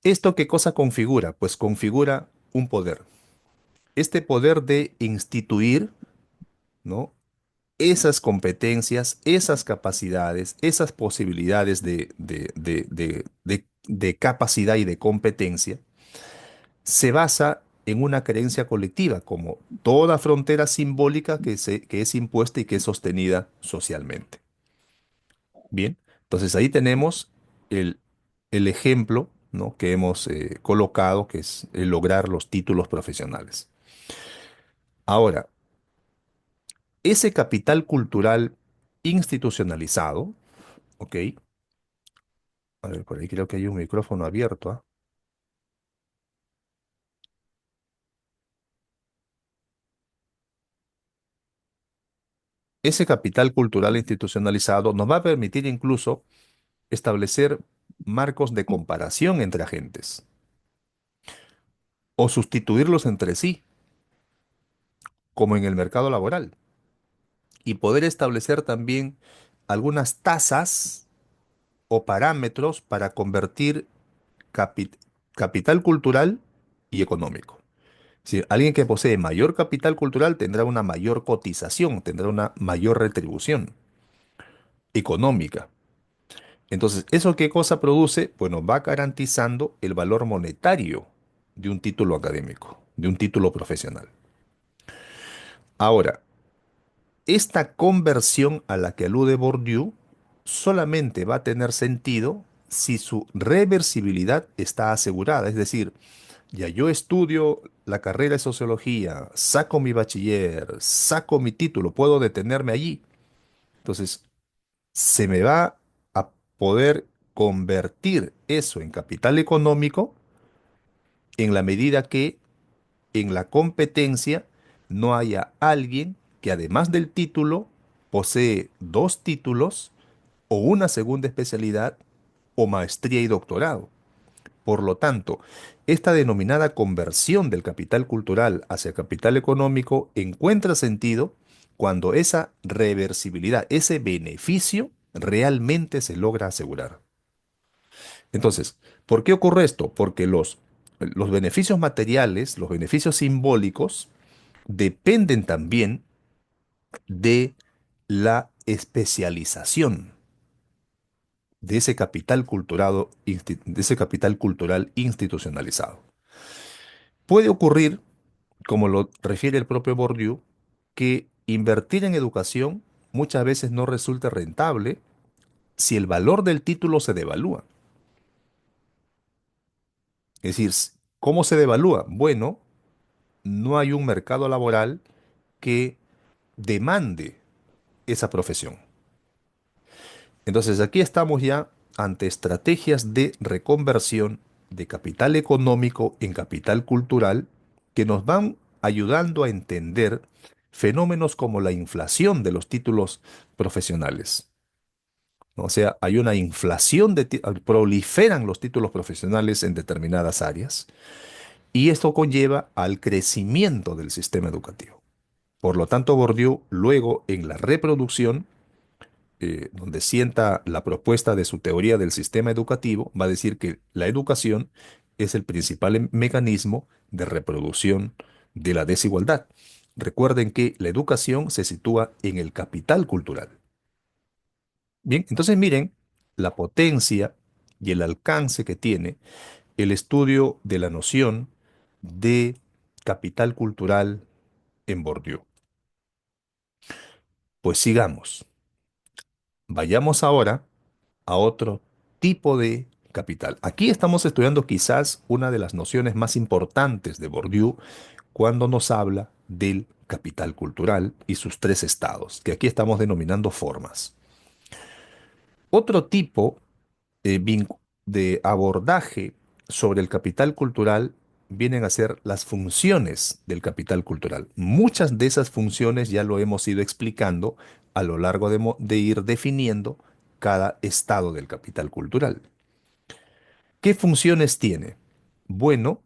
¿esto qué cosa configura? Pues configura un poder. Este poder de instituir, ¿no? Esas competencias, esas capacidades, esas posibilidades de capacidad y de competencia, se basa en una creencia colectiva, como toda frontera simbólica que es impuesta y que es sostenida socialmente. Bien, entonces ahí tenemos el, el ejemplo, ¿no? que hemos colocado, que es el lograr los títulos profesionales. Ahora, ese capital cultural institucionalizado, ¿ok? A ver, por ahí creo que hay un micrófono abierto, ¿ah? Ese capital cultural institucionalizado nos va a permitir incluso establecer marcos de comparación entre agentes o sustituirlos entre sí, como en el mercado laboral, y poder establecer también algunas tasas o parámetros para convertir capi- capital cultural y económico. Es decir, alguien que posee mayor capital cultural tendrá una mayor cotización, tendrá una mayor retribución económica. Entonces, ¿eso qué cosa produce? Bueno, va garantizando el valor monetario de un título académico, de un título profesional. Ahora, esta conversión a la que alude Bourdieu solamente va a tener sentido si su reversibilidad está asegurada. Es decir, ya yo estudio la carrera de sociología, saco mi bachiller, saco mi título, puedo detenerme allí. Entonces, se me va a poder convertir eso en capital económico en la medida que en la competencia no haya alguien que además del título posee dos títulos o una segunda especialidad o maestría y doctorado. Por lo tanto, esta denominada conversión del capital cultural hacia capital económico encuentra sentido cuando esa reversibilidad, ese beneficio realmente se logra asegurar. Entonces, ¿por qué ocurre esto? Porque los beneficios materiales, los beneficios simbólicos, dependen también de la especialización de ese capital cultural institucionalizado. Puede ocurrir, como lo refiere el propio Bourdieu, que invertir en educación muchas veces no resulta rentable si el valor del título se devalúa. Es decir, ¿cómo se devalúa? Bueno, no hay un mercado laboral que demande esa profesión. Entonces aquí estamos ya ante estrategias de reconversión de capital económico en capital cultural que nos van ayudando a entender fenómenos como la inflación de los títulos profesionales. O sea, hay una inflación proliferan los títulos profesionales en determinadas áreas y esto conlleva al crecimiento del sistema educativo. Por lo tanto, Bourdieu luego en la reproducción donde sienta la propuesta de su teoría del sistema educativo, va a decir que la educación es el principal mecanismo de reproducción de la desigualdad. Recuerden que la educación se sitúa en el capital cultural. Bien, entonces miren la potencia y el alcance que tiene el estudio de la noción de capital cultural en Bourdieu. Pues sigamos. Vayamos ahora a otro tipo de capital. Aquí estamos estudiando quizás una de las nociones más importantes de Bourdieu cuando nos habla del capital cultural y sus tres estados, que aquí estamos denominando formas. Otro tipo de abordaje sobre el capital cultural vienen a ser las funciones del capital cultural. Muchas de esas funciones ya lo hemos ido explicando a lo largo de ir definiendo cada estado del capital cultural. ¿Qué funciones tiene? Bueno,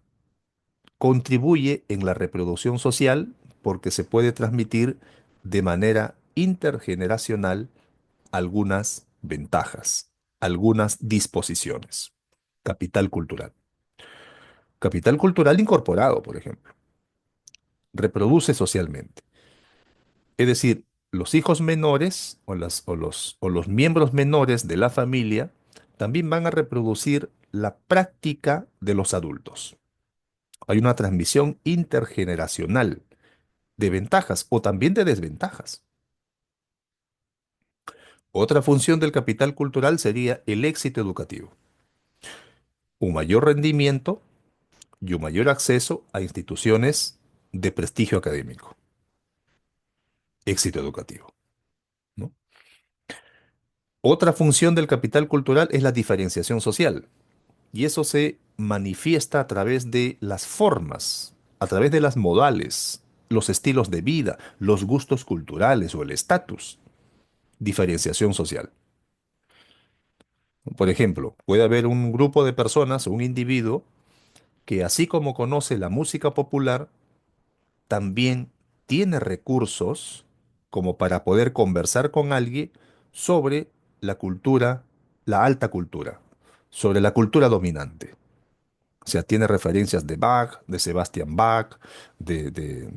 contribuye en la reproducción social porque se puede transmitir de manera intergeneracional algunas ventajas, algunas disposiciones. Capital cultural. Capital cultural incorporado, por ejemplo. Reproduce socialmente. Es decir, los hijos menores o los miembros menores de la familia también van a reproducir la práctica de los adultos. Hay una transmisión intergeneracional de ventajas o también de desventajas. Otra función del capital cultural sería el éxito educativo. Un mayor rendimiento y un mayor acceso a instituciones de prestigio académico. Éxito educativo, ¿no? Otra función del capital cultural es la diferenciación social. Y eso se manifiesta a través de las formas, a través de las modales, los estilos de vida, los gustos culturales o el estatus. Diferenciación social. Por ejemplo, puede haber un grupo de personas o un individuo que así como conoce la música popular, también tiene recursos como para poder conversar con alguien sobre la cultura, la alta cultura, sobre la cultura dominante. O sea, tiene referencias de Bach, de Sebastian Bach, de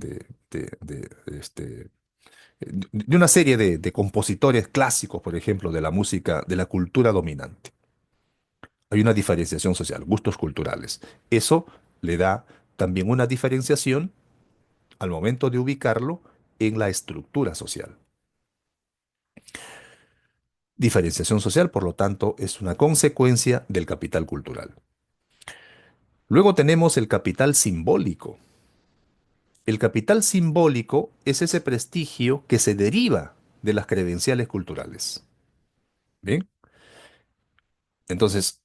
una serie de compositores clásicos, por ejemplo, de la música, de la cultura dominante. Hay una diferenciación social, gustos culturales. Eso le da también una diferenciación al momento de ubicarlo en la estructura social. Diferenciación social, por lo tanto, es una consecuencia del capital cultural. Luego tenemos el capital simbólico. El capital simbólico es ese prestigio que se deriva de las credenciales culturales. Bien, entonces,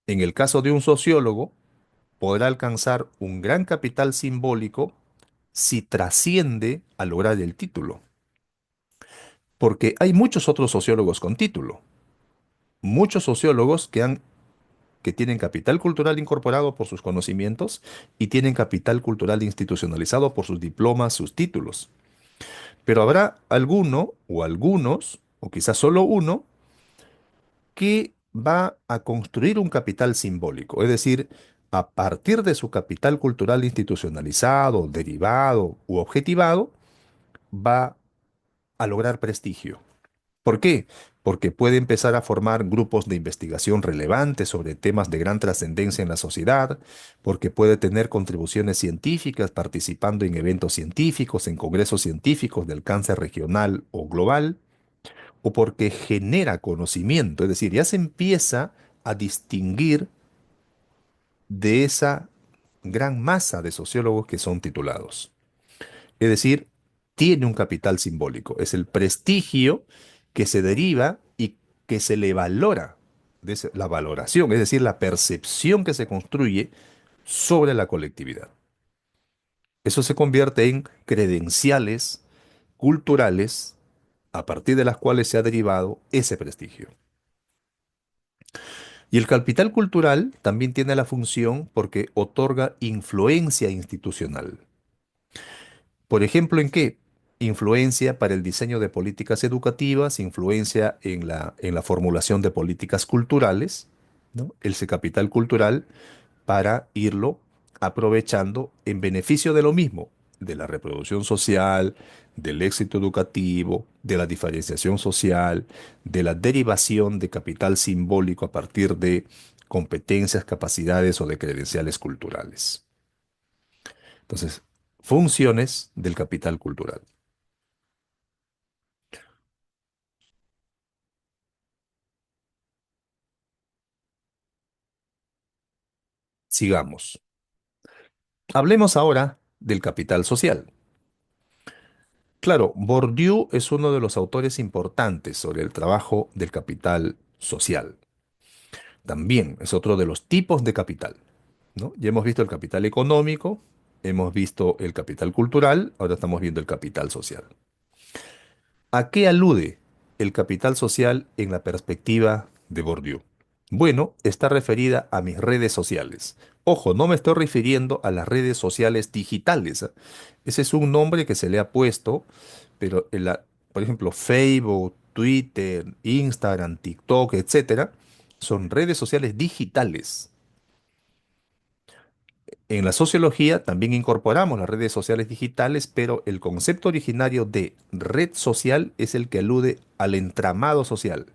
en el caso de un sociólogo, podrá alcanzar un gran capital simbólico si trasciende a lograr el título. Porque hay muchos otros sociólogos con título, muchos sociólogos que tienen capital cultural incorporado por sus conocimientos y tienen capital cultural institucionalizado por sus diplomas, sus títulos. Pero habrá alguno o algunos, o quizás solo uno, que va a construir un capital simbólico, es decir, a partir de su capital cultural institucionalizado, derivado u objetivado, va a lograr prestigio. ¿Por qué? Porque puede empezar a formar grupos de investigación relevantes sobre temas de gran trascendencia en la sociedad, porque puede tener contribuciones científicas participando en eventos científicos, en congresos científicos de alcance regional o global, o porque genera conocimiento, es decir, ya se empieza a distinguir de esa gran masa de sociólogos que son titulados. Es decir, tiene un capital simbólico. Es el prestigio que se deriva y que se le valora, la valoración, es decir, la percepción que se construye sobre la colectividad. Eso se convierte en credenciales culturales a partir de las cuales se ha derivado ese prestigio. Y el capital cultural también tiene la función porque otorga influencia institucional. Por ejemplo, ¿en qué? Influencia para el diseño de políticas educativas, influencia en la formulación de políticas culturales, ¿no? Ese capital cultural para irlo aprovechando en beneficio de lo mismo, de la reproducción social, del éxito educativo, de la diferenciación social, de la derivación de capital simbólico a partir de competencias, capacidades o de credenciales culturales. Entonces, funciones del capital cultural. Sigamos. Hablemos ahora del capital social. Claro, Bourdieu es uno de los autores importantes sobre el trabajo del capital social. También es otro de los tipos de capital, ¿no? Ya hemos visto el capital económico, hemos visto el capital cultural, ahora estamos viendo el capital social. ¿A qué alude el capital social en la perspectiva de Bourdieu? Bueno, está referida a mis redes sociales. Ojo, no me estoy refiriendo a las redes sociales digitales, ¿ah? Ese es un nombre que se le ha puesto, pero por ejemplo, Facebook, Twitter, Instagram, TikTok, etcétera, son redes sociales digitales. En la sociología también incorporamos las redes sociales digitales, pero el concepto originario de red social es el que alude al entramado social,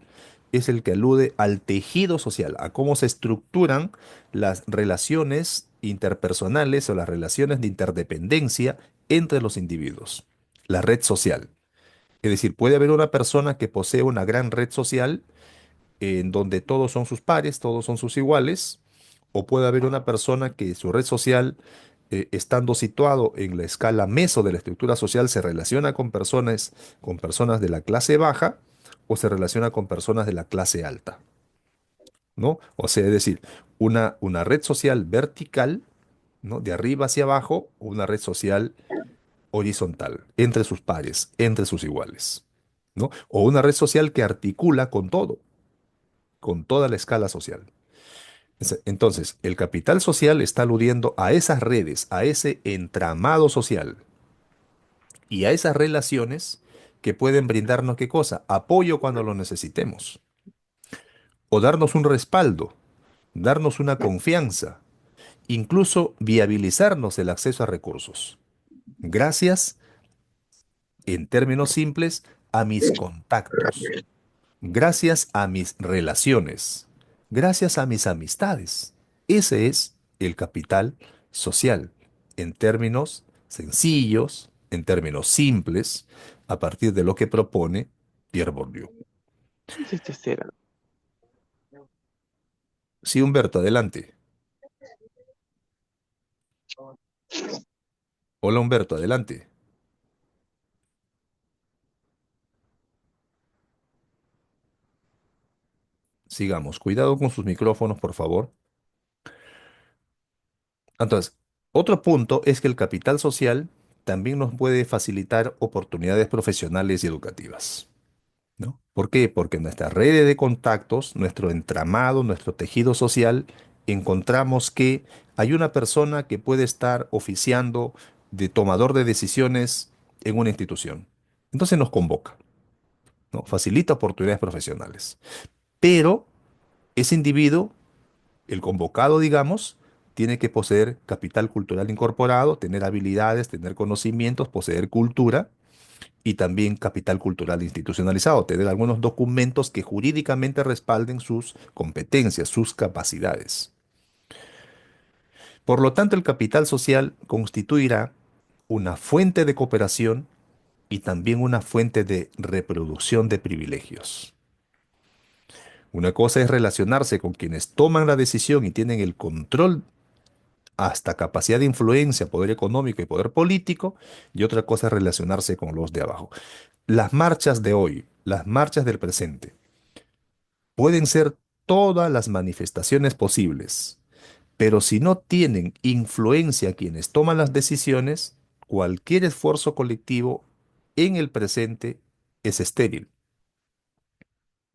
es el que alude al tejido social, a cómo se estructuran las relaciones interpersonales o las relaciones de interdependencia entre los individuos. La red social. Es decir, puede haber una persona que posee una gran red social en donde todos son sus pares, todos son sus iguales, o puede haber una persona que su red social, estando situado en la escala meso de la estructura social, se relaciona con personas de la clase baja o se relaciona con personas de la clase alta, ¿no? O sea, es decir, una red social vertical, ¿no? De arriba hacia abajo, o una red social horizontal, entre sus pares, entre sus iguales, ¿no? O una red social que articula con todo, con toda la escala social. Entonces, el capital social está aludiendo a esas redes, a ese entramado social y a esas relaciones que pueden brindarnos qué cosa, apoyo cuando lo necesitemos, o darnos un respaldo, darnos una confianza, incluso viabilizarnos el acceso a recursos. Gracias, en términos simples, a mis contactos, gracias a mis relaciones, gracias a mis amistades. Ese es el capital social, en términos sencillos, en términos simples, a partir de lo que propone Pierre Bourdieu. Es este cero. Sí, Humberto, adelante. Hola, Humberto, adelante. Sigamos. Cuidado con sus micrófonos, por favor. Entonces, otro punto es que el capital social también nos puede facilitar oportunidades profesionales y educativas, ¿no? ¿Por qué? Porque en nuestra red de contactos, nuestro entramado, nuestro tejido social, encontramos que hay una persona que puede estar oficiando de tomador de decisiones en una institución. Entonces nos convoca, ¿no? Facilita oportunidades profesionales. Pero ese individuo, el convocado, digamos, tiene que poseer capital cultural incorporado, tener habilidades, tener conocimientos, poseer cultura y también capital cultural institucionalizado, tener algunos documentos que jurídicamente respalden sus competencias, sus capacidades. Por lo tanto, el capital social constituirá una fuente de cooperación y también una fuente de reproducción de privilegios. Una cosa es relacionarse con quienes toman la decisión y tienen el control hasta capacidad de influencia, poder económico y poder político, y otra cosa es relacionarse con los de abajo. Las marchas de hoy, las marchas del presente, pueden ser todas las manifestaciones posibles, pero si no tienen influencia quienes toman las decisiones, cualquier esfuerzo colectivo en el presente es estéril,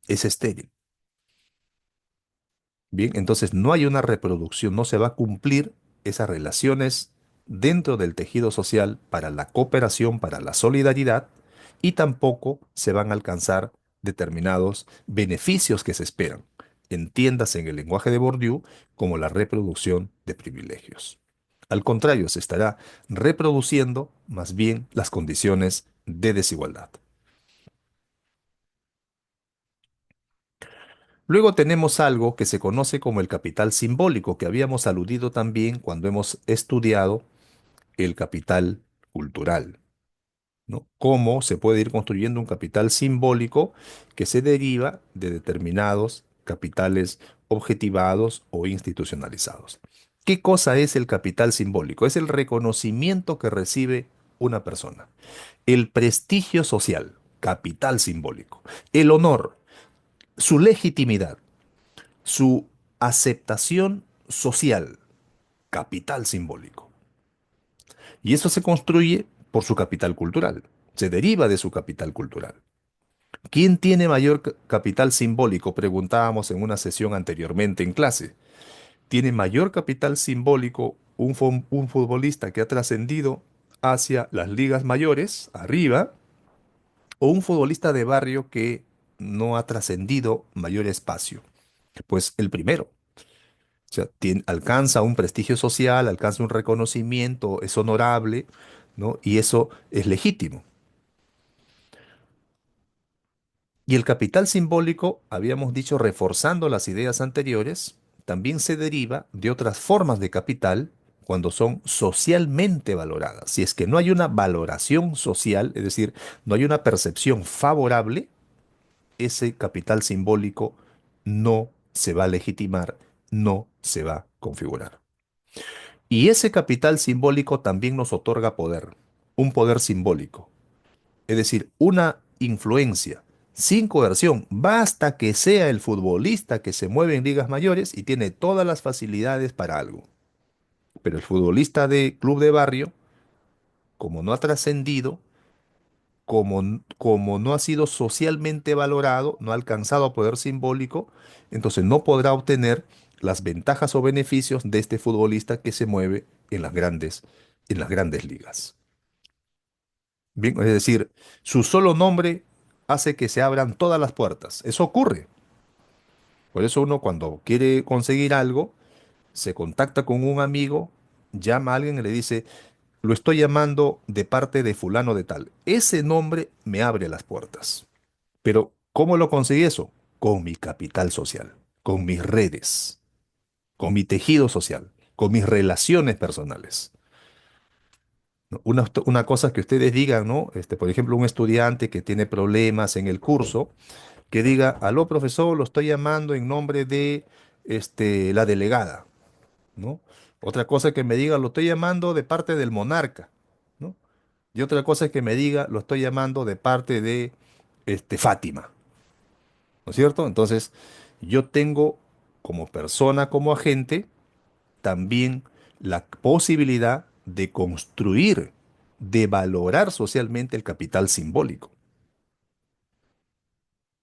es estéril. Bien, entonces no hay una reproducción, no se va a cumplir esas relaciones dentro del tejido social para la cooperación, para la solidaridad, y tampoco se van a alcanzar determinados beneficios que se esperan. Entiéndase en el lenguaje de Bourdieu como la reproducción de privilegios. Al contrario, se estará reproduciendo más bien las condiciones de desigualdad. Luego tenemos algo que se conoce como el capital simbólico, que habíamos aludido también cuando hemos estudiado el capital cultural, ¿no? Cómo se puede ir construyendo un capital simbólico que se deriva de determinados capitales objetivados o institucionalizados. ¿Qué cosa es el capital simbólico? Es el reconocimiento que recibe una persona, el prestigio social, capital simbólico, el honor, su legitimidad, su aceptación social, capital simbólico. Y eso se construye por su capital cultural, se deriva de su capital cultural. ¿Quién tiene mayor capital simbólico? Preguntábamos en una sesión anteriormente en clase. ¿Tiene mayor capital simbólico un futbolista que ha trascendido hacia las ligas mayores, arriba, o un futbolista de barrio que no ha trascendido mayor espacio? Pues el primero. O sea, alcanza un prestigio social, alcanza un reconocimiento, es honorable, ¿no? Y eso es legítimo. Y el capital simbólico, habíamos dicho, reforzando las ideas anteriores, también se deriva de otras formas de capital cuando son socialmente valoradas. Si es que no hay una valoración social, es decir, no hay una percepción favorable, ese capital simbólico no se va a legitimar, no se va a configurar. Y ese capital simbólico también nos otorga poder, un poder simbólico, es decir, una influencia sin coerción. Basta que sea el futbolista que se mueve en ligas mayores y tiene todas las facilidades para algo. Pero el futbolista de club de barrio, como no ha trascendido, como no ha sido socialmente valorado, no ha alcanzado poder simbólico, entonces no podrá obtener las ventajas o beneficios de este futbolista que se mueve en las grandes ligas. Bien, es decir, su solo nombre hace que se abran todas las puertas. Eso ocurre. Por eso uno cuando quiere conseguir algo, se contacta con un amigo, llama a alguien y le dice, lo estoy llamando de parte de fulano de tal. Ese nombre me abre las puertas. Pero, ¿cómo lo conseguí eso? Con mi capital social, con mis redes, con mi tejido social, con mis relaciones personales. ¿No? Una cosa que ustedes digan, ¿no? Por ejemplo, un estudiante que tiene problemas en el curso, que diga, aló, profesor, lo estoy llamando en nombre de la delegada, ¿no? Otra cosa que me diga, lo estoy llamando de parte del monarca, ¿no? Y otra cosa es que me diga, lo estoy llamando de parte de Fátima, ¿no es cierto? Entonces, yo tengo como persona, como agente, también la posibilidad de construir, de valorar socialmente el capital simbólico.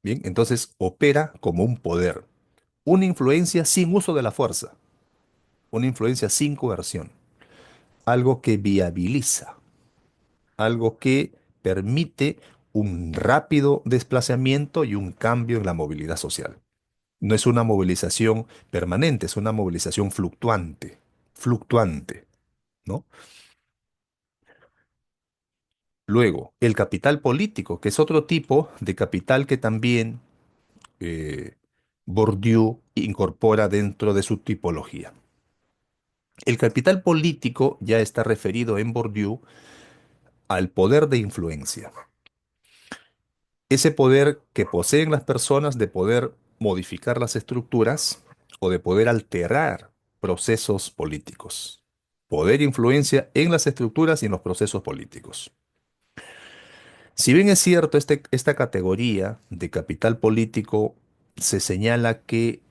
Bien, entonces opera como un poder, una influencia sin uso de la fuerza, una influencia sin coerción, algo que viabiliza, algo que permite un rápido desplazamiento y un cambio en la movilidad social. No es una movilización permanente, es una movilización fluctuante, fluctuante, ¿no? Luego, el capital político, que es otro tipo de capital que también eh, Bourdieu incorpora dentro de su tipología. El capital político ya está referido en Bourdieu al poder de influencia. Ese poder que poseen las personas de poder modificar las estructuras o de poder alterar procesos políticos. poder e influencia en las estructuras y en los procesos políticos. Si bien es cierto, esta categoría de capital político se señala que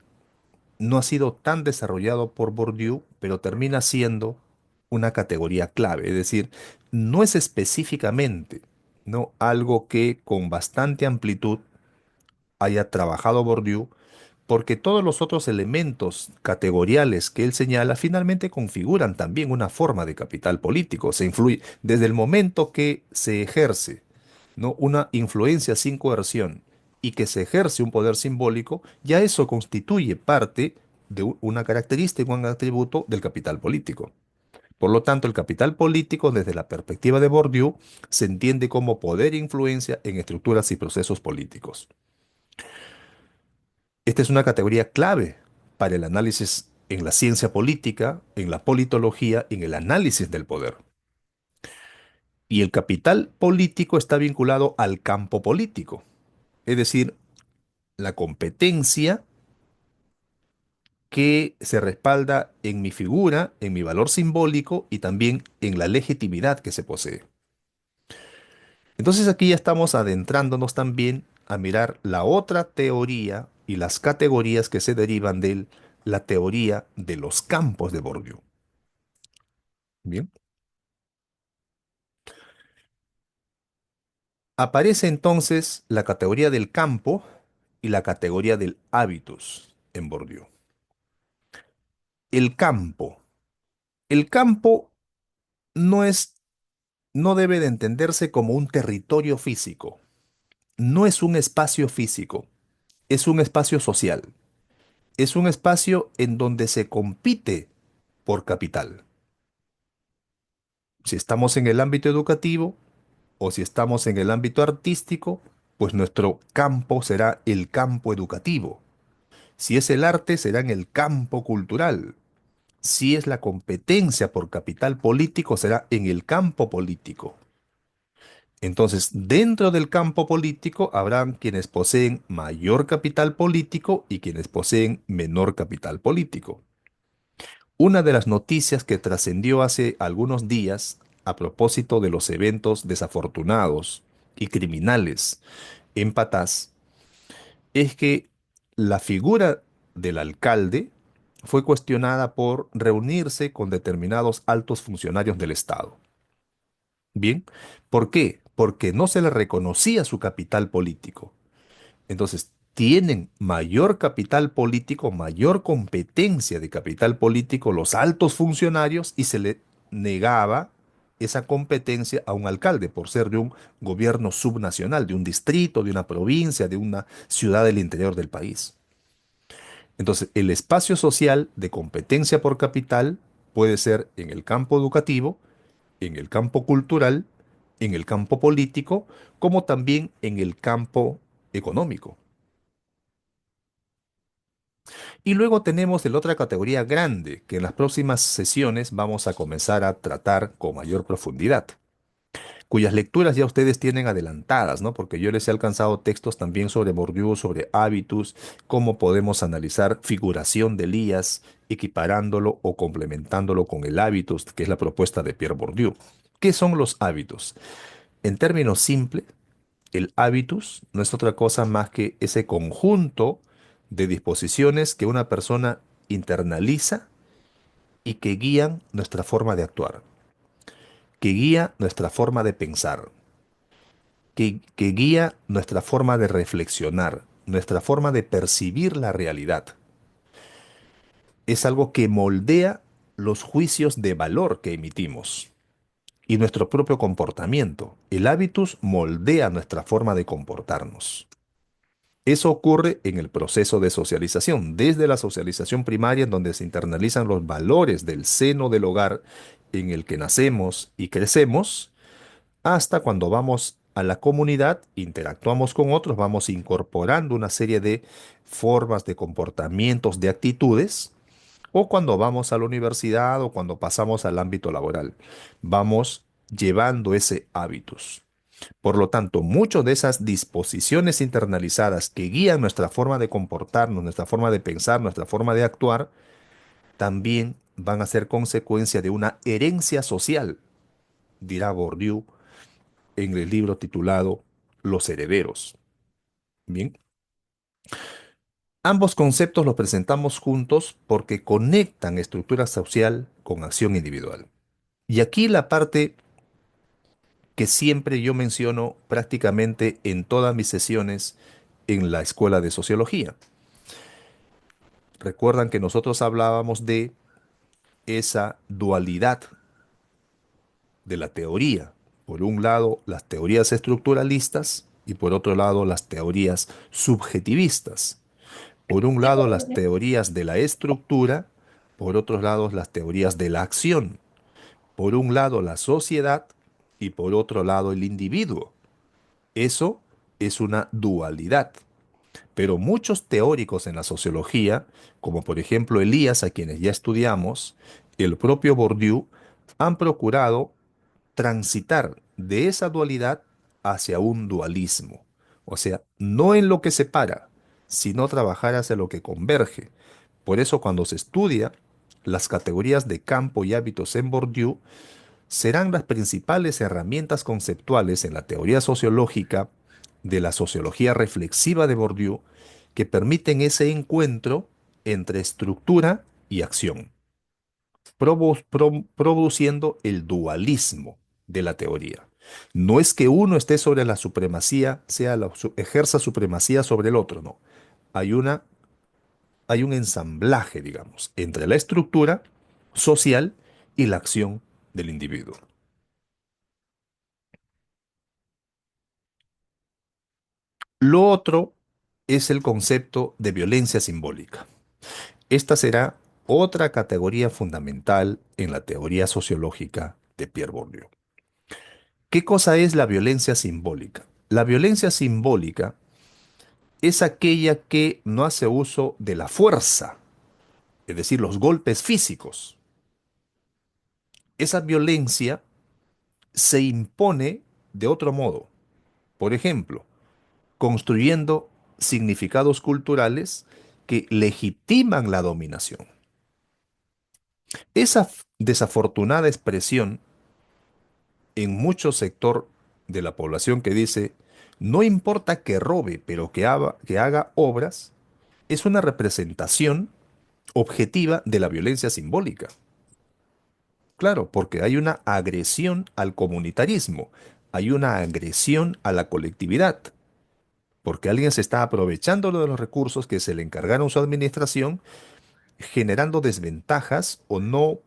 no ha sido tan desarrollado por Bourdieu, pero termina siendo una categoría clave, es decir, no es específicamente, ¿no?, algo que con bastante amplitud haya trabajado Bourdieu, porque todos los otros elementos categoriales que él señala finalmente configuran también una forma de capital político. Se influye desde el momento que se ejerce, ¿no?, una influencia sin coerción y que se ejerce un poder simbólico, ya eso constituye parte de una característica, un atributo del capital político. Por lo tanto, el capital político, desde la perspectiva de Bourdieu, se entiende como poder e influencia en estructuras y procesos políticos. Esta es una categoría clave para el análisis en la ciencia política, en la politología, en el análisis del poder. Y el capital político está vinculado al campo político, es decir, la competencia que se respalda en mi figura, en mi valor simbólico y también en la legitimidad que se posee. Entonces aquí ya estamos adentrándonos también a mirar la otra teoría y las categorías que se derivan de la teoría de los campos de Bourdieu. Bien. Aparece entonces la categoría del campo y la categoría del hábitus en Bourdieu. El campo. El campo no es, no debe de entenderse como un territorio físico. No es un espacio físico, es un espacio social. Es un espacio en donde se compite por capital. Si estamos en el ámbito educativo o si estamos en el ámbito artístico, pues nuestro campo será el campo educativo. Si es el arte, será en el campo cultural. Si es la competencia por capital político, será en el campo político. Entonces, dentro del campo político habrán quienes poseen mayor capital político y quienes poseen menor capital político. Una de las noticias que trascendió hace algunos días a propósito de los eventos desafortunados y criminales en Patás es que la figura del alcalde fue cuestionada por reunirse con determinados altos funcionarios del Estado. Bien, ¿por qué? Porque no se le reconocía su capital político. Entonces, tienen mayor capital político, mayor competencia de capital político los altos funcionarios y se le negaba esa competencia a un alcalde por ser de un gobierno subnacional, de un distrito, de una provincia, de una ciudad del interior del país. Entonces, el espacio social de competencia por capital puede ser en el campo educativo, en el campo cultural, en el campo político, como también en el campo económico. Y luego tenemos la otra categoría grande, que en las próximas sesiones vamos a comenzar a tratar con mayor profundidad, cuyas lecturas ya ustedes tienen adelantadas, ¿no? Porque yo les he alcanzado textos también sobre Bourdieu, sobre hábitus, cómo podemos analizar figuración de Elías, equiparándolo o complementándolo con el hábitus, que es la propuesta de Pierre Bourdieu. ¿Qué son los hábitos? En términos simples, el hábitus no es otra cosa más que ese conjunto de disposiciones que una persona internaliza y que guían nuestra forma de actuar, que guía nuestra forma de pensar, que guía nuestra forma de reflexionar, nuestra forma de percibir la realidad. Es algo que moldea los juicios de valor que emitimos y nuestro propio comportamiento. El hábitus moldea nuestra forma de comportarnos. Eso ocurre en el proceso de socialización, desde la socialización primaria, en donde se internalizan los valores del seno del hogar en el que nacemos y crecemos, hasta cuando vamos a la comunidad, interactuamos con otros, vamos incorporando una serie de formas de comportamientos, de actitudes, o cuando vamos a la universidad o cuando pasamos al ámbito laboral, vamos llevando ese hábitus. Por lo tanto, muchas de esas disposiciones internalizadas que guían nuestra forma de comportarnos, nuestra forma de pensar, nuestra forma de actuar, también van a ser consecuencia de una herencia social, dirá Bourdieu en el libro titulado Los herederos. Bien, ambos conceptos los presentamos juntos porque conectan estructura social con acción individual. Y aquí la parte que siempre yo menciono prácticamente en todas mis sesiones en la escuela de sociología. Recuerdan que nosotros hablábamos de esa dualidad de la teoría. Por un lado, las teorías estructuralistas y por otro lado, las teorías subjetivistas. Por un lado, las teorías de la estructura, por otro lado, las teorías de la acción. Por un lado, la sociedad y por otro lado, el individuo. Eso es una dualidad. Pero muchos teóricos en la sociología, como por ejemplo Elías, a quienes ya estudiamos, el propio Bourdieu, han procurado transitar de esa dualidad hacia un dualismo. O sea, no en lo que separa, sino trabajar hacia lo que converge. Por eso cuando se estudia las categorías de campo y hábitos en Bourdieu, serán las principales herramientas conceptuales en la teoría sociológica de la sociología reflexiva de Bourdieu que permiten ese encuentro entre estructura y acción, produciendo el dualismo de la teoría. No es que uno esté sobre la supremacía, ejerza supremacía sobre el otro, no. Hay hay un ensamblaje, digamos, entre la estructura social y la acción del individuo. Lo otro es el concepto de violencia simbólica. Esta será otra categoría fundamental en la teoría sociológica de Pierre Bourdieu. ¿Qué cosa es la violencia simbólica? La violencia simbólica es aquella que no hace uso de la fuerza, es decir, los golpes físicos. Esa violencia se impone de otro modo. Por ejemplo, construyendo significados culturales que legitiman la dominación. Esa desafortunada expresión en mucho sector de la población que dice, no importa que robe, pero que haga obras, es una representación objetiva de la violencia simbólica. Claro, porque hay una agresión al comunitarismo, hay una agresión a la colectividad, porque alguien se está aprovechando de los recursos que se le encargaron su administración, generando desventajas o no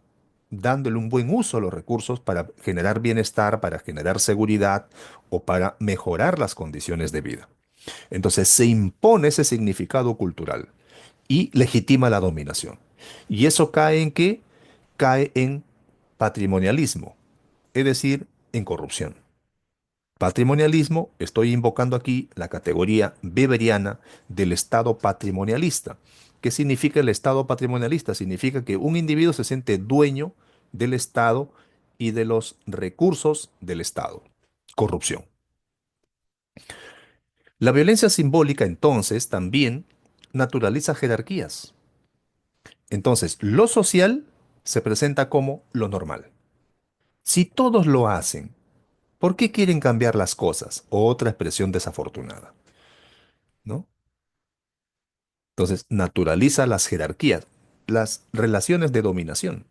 dándole un buen uso a los recursos para generar bienestar, para generar seguridad o para mejorar las condiciones de vida. Entonces se impone ese significado cultural y legitima la dominación. ¿Y eso cae en qué? Cae en patrimonialismo, es decir, en corrupción. Patrimonialismo, estoy invocando aquí la categoría beberiana del Estado patrimonialista. ¿Qué significa el Estado patrimonialista? Significa que un individuo se siente dueño del Estado y de los recursos del Estado. Corrupción. La violencia simbólica, entonces, también naturaliza jerarquías. Entonces, lo social se presenta como lo normal. Si todos lo hacen, ¿por qué quieren cambiar las cosas? Otra expresión desafortunada, ¿no? Entonces, naturaliza las jerarquías, las relaciones de dominación.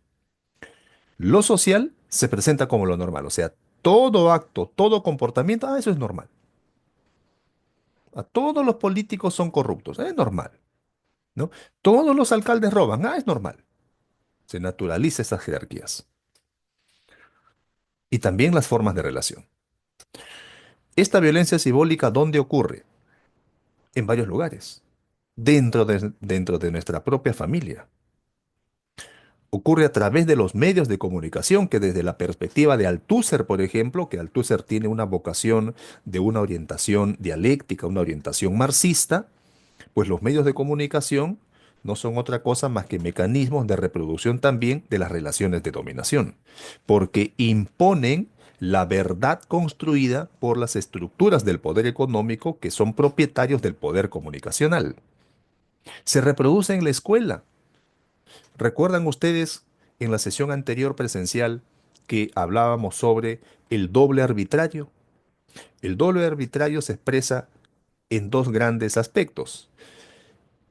Lo social se presenta como lo normal, o sea, todo acto, todo comportamiento, eso es normal. A todos los políticos son corruptos, es normal, ¿no? Todos los alcaldes roban, es normal. Se naturaliza esas jerarquías. Y también las formas de relación. Esta violencia simbólica, ¿dónde ocurre? En varios lugares. Dentro de nuestra propia familia. Ocurre a través de los medios de comunicación que desde la perspectiva de Althusser, por ejemplo, que Althusser tiene una vocación de una orientación dialéctica, una orientación marxista, pues los medios de comunicación no son otra cosa más que mecanismos de reproducción también de las relaciones de dominación, porque imponen la verdad construida por las estructuras del poder económico que son propietarios del poder comunicacional. Se reproduce en la escuela. ¿Recuerdan ustedes en la sesión anterior presencial que hablábamos sobre el doble arbitrario? El doble arbitrario se expresa en dos grandes aspectos: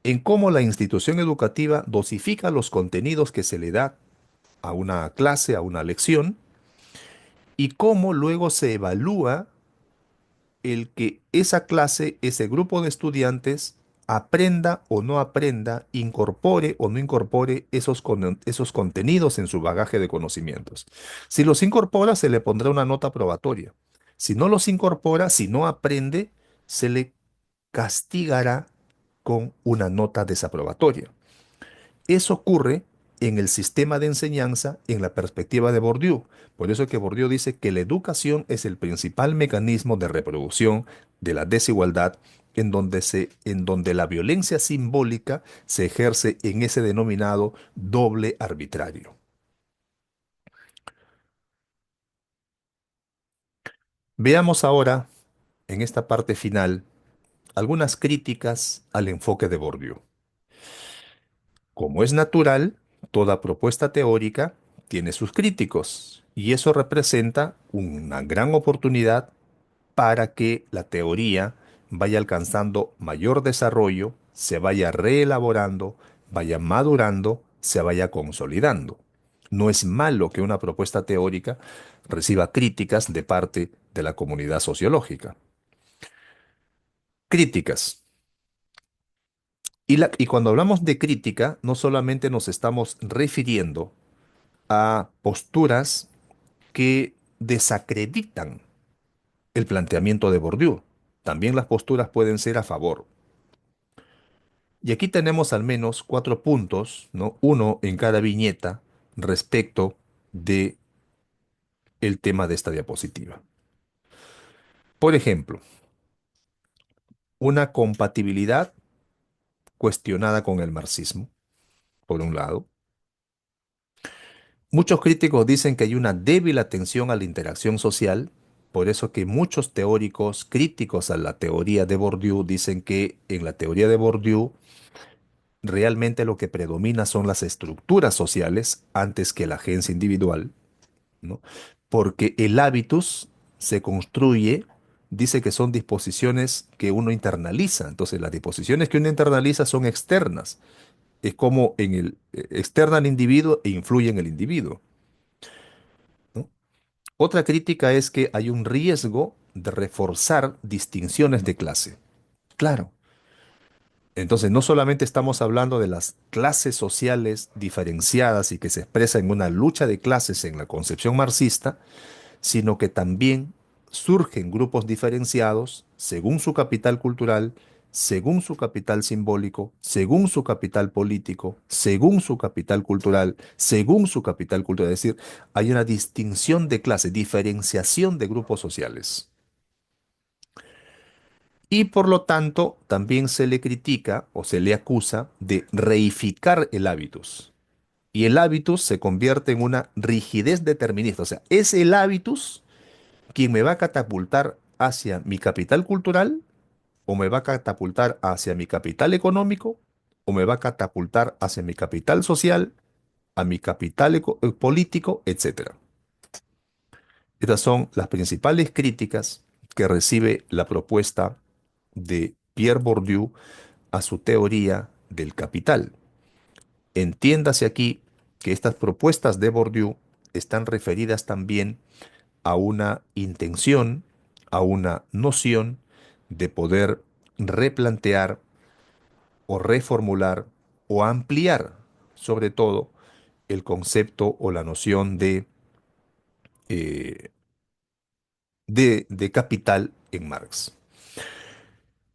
en cómo la institución educativa dosifica los contenidos que se le da a una clase, a una lección, y cómo luego se evalúa el que esa clase, ese grupo de estudiantes, aprenda o no aprenda, incorpore o no incorpore esos contenidos en su bagaje de conocimientos. Si los incorpora, se le pondrá una nota probatoria. Si no los incorpora, si no aprende, se le castigará con una nota desaprobatoria. Eso ocurre en el sistema de enseñanza en la perspectiva de Bourdieu. Por eso es que Bourdieu dice que la educación es el principal mecanismo de reproducción de la desigualdad, en donde la violencia simbólica se ejerce en ese denominado doble arbitrario. Veamos ahora, en esta parte final, algunas críticas al enfoque de Bourdieu. Como es natural, toda propuesta teórica tiene sus críticos, y eso representa una gran oportunidad para que la teoría vaya alcanzando mayor desarrollo, se vaya reelaborando, vaya madurando, se vaya consolidando. No es malo que una propuesta teórica reciba críticas de parte de la comunidad sociológica. Críticas. Y cuando hablamos de crítica, no solamente nos estamos refiriendo a posturas que desacreditan el planteamiento de Bourdieu. También las posturas pueden ser a favor. Y aquí tenemos al menos 4 puntos, ¿no? Uno en cada viñeta respecto de el tema de esta diapositiva. Por ejemplo, una compatibilidad cuestionada con el marxismo, por un lado. Muchos críticos dicen que hay una débil atención a la interacción social, por eso que muchos teóricos críticos a la teoría de Bourdieu dicen que en la teoría de Bourdieu realmente lo que predomina son las estructuras sociales antes que la agencia individual, ¿no? Porque el hábitus se construye, dice que son disposiciones que uno internaliza, entonces las disposiciones que uno internaliza son externas, es como externa al individuo e influye en el individuo, ¿no? Otra crítica es que hay un riesgo de reforzar distinciones de clase. Claro. Entonces, no solamente estamos hablando de las clases sociales diferenciadas y que se expresa en una lucha de clases en la concepción marxista, sino que también surgen grupos diferenciados según su capital cultural, según su capital simbólico, según su capital político, según su capital cultural, según su capital cultural. Es decir, hay una distinción de clase, diferenciación de grupos sociales. Y por lo tanto, también se le critica o se le acusa de reificar el hábitus. Y el hábitus se convierte en una rigidez determinista. O sea, es el hábitus quien me va a catapultar hacia mi capital cultural, o me va a catapultar hacia mi capital económico, o me va a catapultar hacia mi capital social, a mi capital político, etcétera. Estas son las principales críticas que recibe la propuesta de Pierre Bourdieu a su teoría del capital. Entiéndase aquí que estas propuestas de Bourdieu están referidas también a una intención, a una noción de poder replantear o reformular o ampliar, sobre todo, el concepto o la noción eh, de capital en Marx.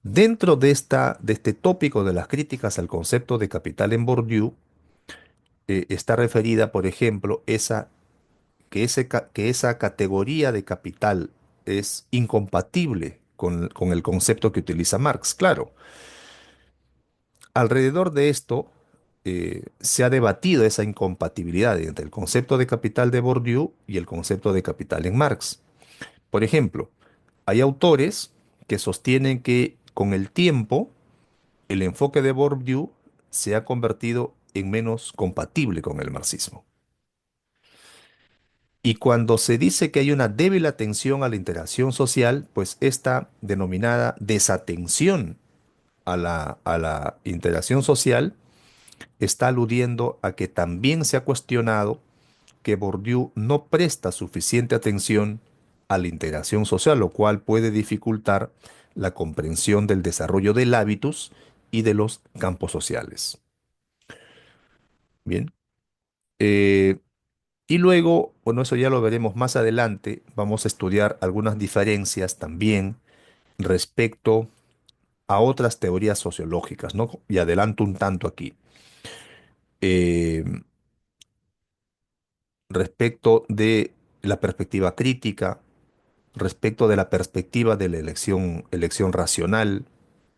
Dentro de este tópico de las críticas al concepto de capital en Bourdieu, está referida, por ejemplo, que esa categoría de capital es incompatible con el concepto que utiliza Marx. Claro, alrededor de esto se ha debatido esa incompatibilidad entre el concepto de capital de Bourdieu y el concepto de capital en Marx. Por ejemplo, hay autores que sostienen que con el tiempo el enfoque de Bourdieu se ha convertido en menos compatible con el marxismo. Y cuando se dice que hay una débil atención a la interacción social, pues esta denominada desatención a la interacción social está aludiendo a que también se ha cuestionado que Bourdieu no presta suficiente atención a la interacción social, lo cual puede dificultar la comprensión del desarrollo del hábitus y de los campos sociales. Bien. Eh, y luego, bueno, eso ya lo veremos más adelante, vamos a estudiar algunas diferencias también respecto a otras teorías sociológicas, ¿no? Y adelanto un tanto aquí. Eh, Respecto de la perspectiva crítica, respecto de la perspectiva de la elección racional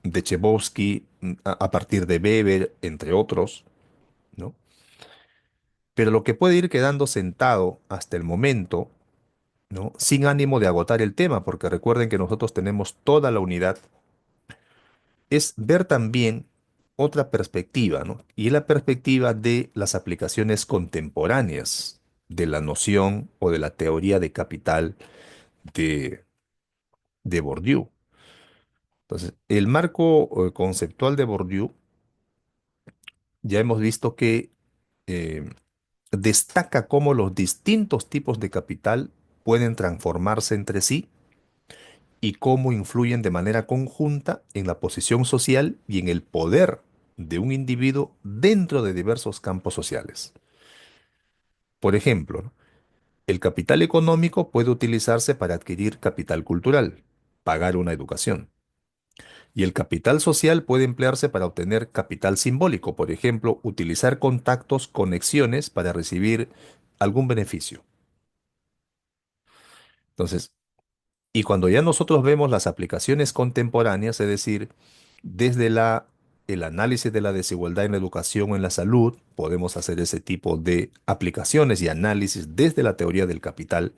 de Chebowski a partir de Weber, entre otros, ¿no? Pero lo que puede ir quedando sentado hasta el momento, ¿no? Sin ánimo de agotar el tema, porque recuerden que nosotros tenemos toda la unidad, es ver también otra perspectiva, ¿no? Y la perspectiva de las aplicaciones contemporáneas de la noción o de la teoría de capital de, de Bourdieu. Entonces, el marco conceptual de Bourdieu ya hemos visto que eh, destaca cómo los distintos tipos de capital pueden transformarse entre sí y cómo influyen de manera conjunta en la posición social y en el poder de un individuo dentro de diversos campos sociales. Por ejemplo, ¿no? El capital económico puede utilizarse para adquirir capital cultural, pagar una educación. Y el capital social puede emplearse para obtener capital simbólico, por ejemplo, utilizar contactos, conexiones para recibir algún beneficio. Entonces, y cuando ya nosotros vemos las aplicaciones contemporáneas, es decir, desde el análisis de la desigualdad en la educación o en la salud, podemos hacer ese tipo de aplicaciones y análisis desde la teoría del capital.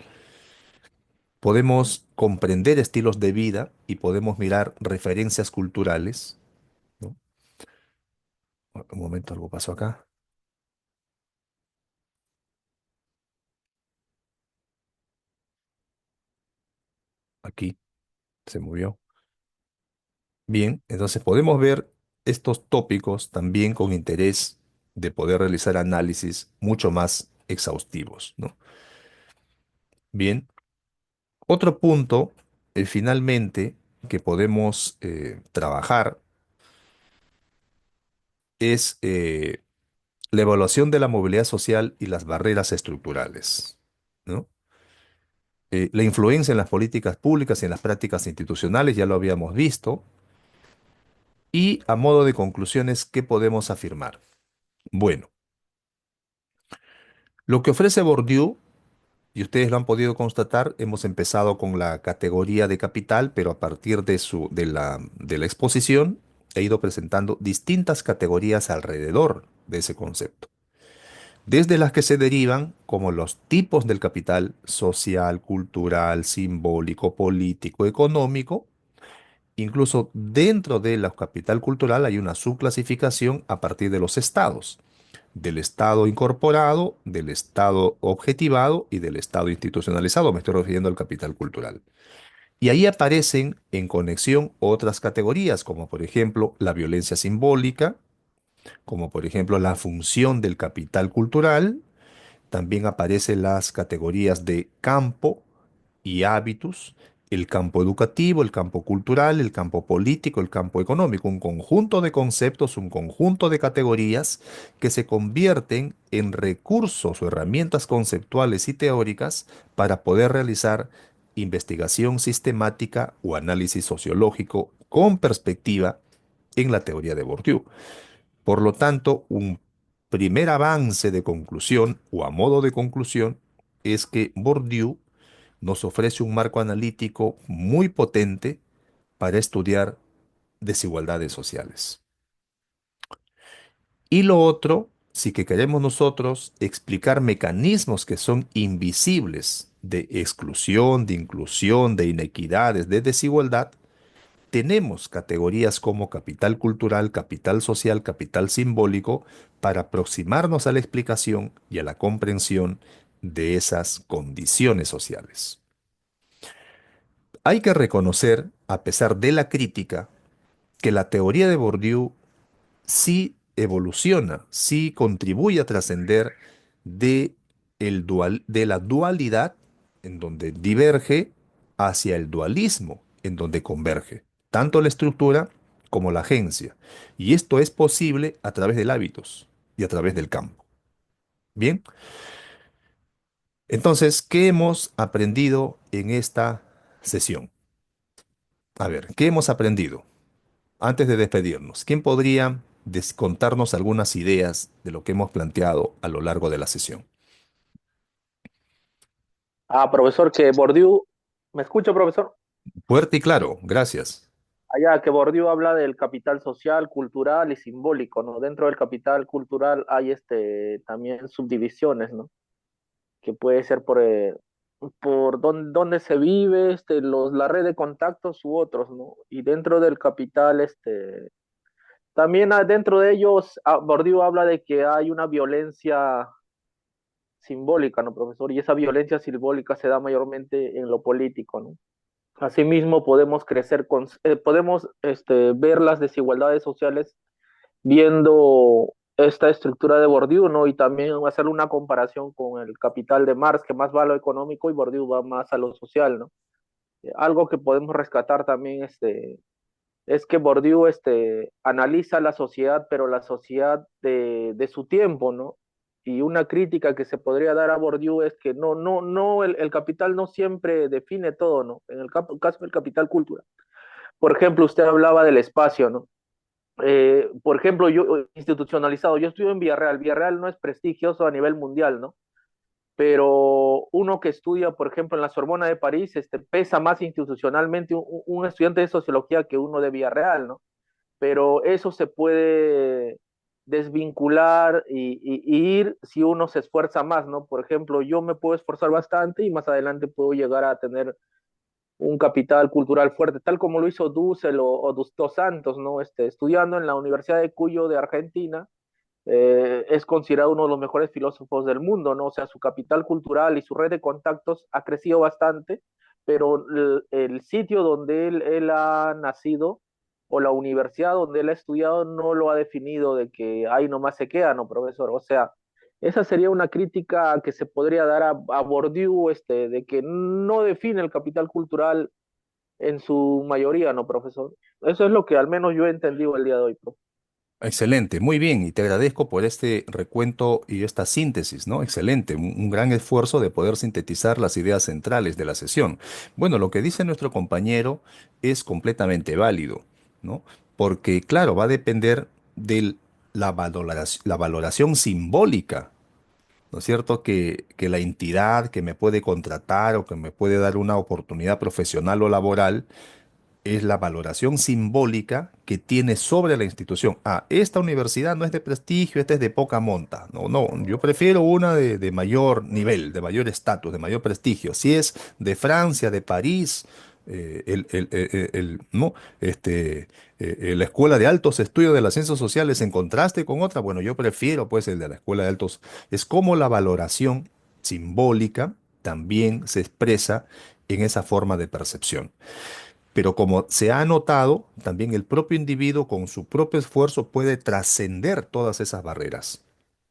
Podemos comprender estilos de vida y podemos mirar referencias culturales, ¿no? Un momento, algo pasó acá. Aquí se movió. Bien, entonces podemos ver estos tópicos también con interés de poder realizar análisis mucho más exhaustivos, ¿no? Bien, otro punto, finalmente, que podemos trabajar es la evaluación de la movilidad social y las barreras estructurales, ¿no? La influencia en las políticas públicas y en las prácticas institucionales, ya lo habíamos visto, y a modo de conclusiones, ¿qué podemos afirmar? Bueno, lo que ofrece Bourdieu, y ustedes lo han podido constatar, hemos empezado con la categoría de capital, pero a partir de la exposición he ido presentando distintas categorías alrededor de ese concepto, desde las que se derivan como los tipos del capital social, cultural, simbólico, político, económico. Incluso dentro de la capital cultural hay una subclasificación a partir de los estados, del estado incorporado, del estado objetivado y del estado institucionalizado. Me estoy refiriendo al capital cultural. Y ahí aparecen en conexión otras categorías, como por ejemplo la violencia simbólica, como por ejemplo la función del capital cultural. También aparecen las categorías de campo y hábitus, el campo educativo, el campo cultural, el campo político, el campo económico, un conjunto de conceptos, un conjunto de categorías que se convierten en recursos o herramientas conceptuales y teóricas para poder realizar investigación sistemática o análisis sociológico con perspectiva en la teoría de Bourdieu. Por lo tanto, un primer avance de conclusión o a modo de conclusión es que Bourdieu nos ofrece un marco analítico muy potente para estudiar desigualdades sociales. Y lo otro, si que queremos nosotros explicar mecanismos que son invisibles de exclusión, de inclusión, de inequidades, de desigualdad, tenemos categorías como capital cultural, capital social, capital simbólico para aproximarnos a la explicación y a la comprensión de esas condiciones sociales. Hay que reconocer, a pesar de la crítica, que la teoría de Bourdieu sí evoluciona, sí contribuye a trascender de, de la dualidad, en donde diverge, hacia el dualismo, en donde converge, tanto la estructura como la agencia. Y esto es posible a través del hábitos y a través del campo. Bien, entonces, ¿qué hemos aprendido en esta sesión? A ver, ¿qué hemos aprendido? Antes de despedirnos, ¿quién podría contarnos algunas ideas de lo que hemos planteado a lo largo de la sesión? Ah, profesor, que Bourdieu, ¿me escucha, profesor? Fuerte y claro, gracias. Allá, que Bourdieu habla del capital social, cultural y simbólico, ¿no? Dentro del capital cultural hay también subdivisiones, ¿no? Que puede ser por dónde se vive, la red de contactos u otros, ¿no? Y dentro del capital, también dentro de ellos, Bourdieu habla de que hay una violencia simbólica, ¿no, profesor? Y esa violencia simbólica se da mayormente en lo político, ¿no? Asimismo, podemos podemos ver las desigualdades sociales viendo esta estructura de Bourdieu, ¿no? Y también hacer una comparación con el capital de Marx, que más va a lo económico y Bourdieu va más a lo social, ¿no? Algo que podemos rescatar también es que Bourdieu analiza la sociedad, pero la sociedad de su tiempo, ¿no? Y una crítica que se podría dar a Bourdieu es que no, el capital no siempre define todo, ¿no? En el caso del capital cultural. Por ejemplo, usted hablaba del espacio, ¿no? Por ejemplo, yo institucionalizado, yo estudio en Villarreal. Villarreal no es prestigioso a nivel mundial, ¿no? Pero uno que estudia, por ejemplo, en la Sorbona de París, pesa más institucionalmente un estudiante de sociología que uno de Villarreal, ¿no? Pero eso se puede desvincular y ir si uno se esfuerza más, ¿no? Por ejemplo, yo me puedo esforzar bastante y más adelante puedo llegar a tener un capital cultural fuerte, tal como lo hizo Dussel o Dos Santos, ¿no? Estudiando en la Universidad de Cuyo de Argentina, es considerado uno de los mejores filósofos del mundo, ¿no? O sea, su capital cultural y su red de contactos ha crecido bastante, pero el sitio donde él ha nacido o la universidad donde él ha estudiado no lo ha definido de que ahí nomás se queda, ¿no, profesor? O sea, esa sería una crítica que se podría dar a Bourdieu, de que no define el capital cultural en su mayoría, ¿no, profesor? Eso es lo que al menos yo he entendido el día de hoy, profe. Excelente, muy bien, y te agradezco por este recuento y esta síntesis, ¿no? Excelente, un gran esfuerzo de poder sintetizar las ideas centrales de la sesión. Bueno, lo que dice nuestro compañero es completamente válido, ¿no? Porque, claro, va a depender de la valoración simbólica, ¿no es cierto? Que la entidad que me puede contratar o que me puede dar una oportunidad profesional o laboral es la valoración simbólica que tiene sobre la institución. Ah, esta universidad no es de prestigio, esta es de poca monta. No, no, yo prefiero una de mayor nivel, de mayor estatus, de mayor prestigio. Si es de París, ¿no? La Escuela de Altos Estudios de las Ciencias Sociales en contraste con otra, bueno, yo prefiero pues el de la Escuela de Altos. Es como la valoración simbólica también se expresa en esa forma de percepción. Pero como se ha notado, también el propio individuo con su propio esfuerzo puede trascender todas esas barreras.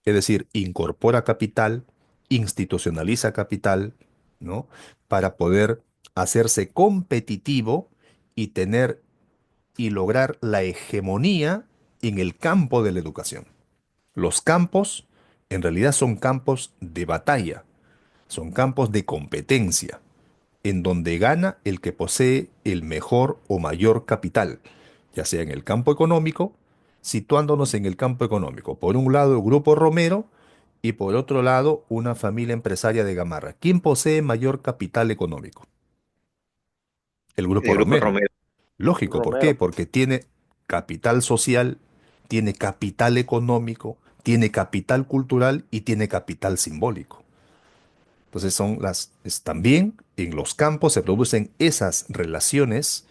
Es decir, incorpora capital, institucionaliza capital, ¿no? Para poder hacerse competitivo y tener y lograr la hegemonía en el campo de la educación. Los campos en realidad son campos de batalla, son campos de competencia en donde gana el que posee el mejor o mayor capital, ya sea en el campo económico, situándonos en el campo económico. Por un lado, el Grupo Romero y por otro lado, una familia empresaria de Gamarra. ¿Quién posee mayor capital económico? El Grupo El grupo Romero. Romero. Lógico, ¿por qué? Romero. Porque tiene capital social, tiene capital económico, tiene capital cultural y tiene capital simbólico. Entonces también en los campos se producen esas relaciones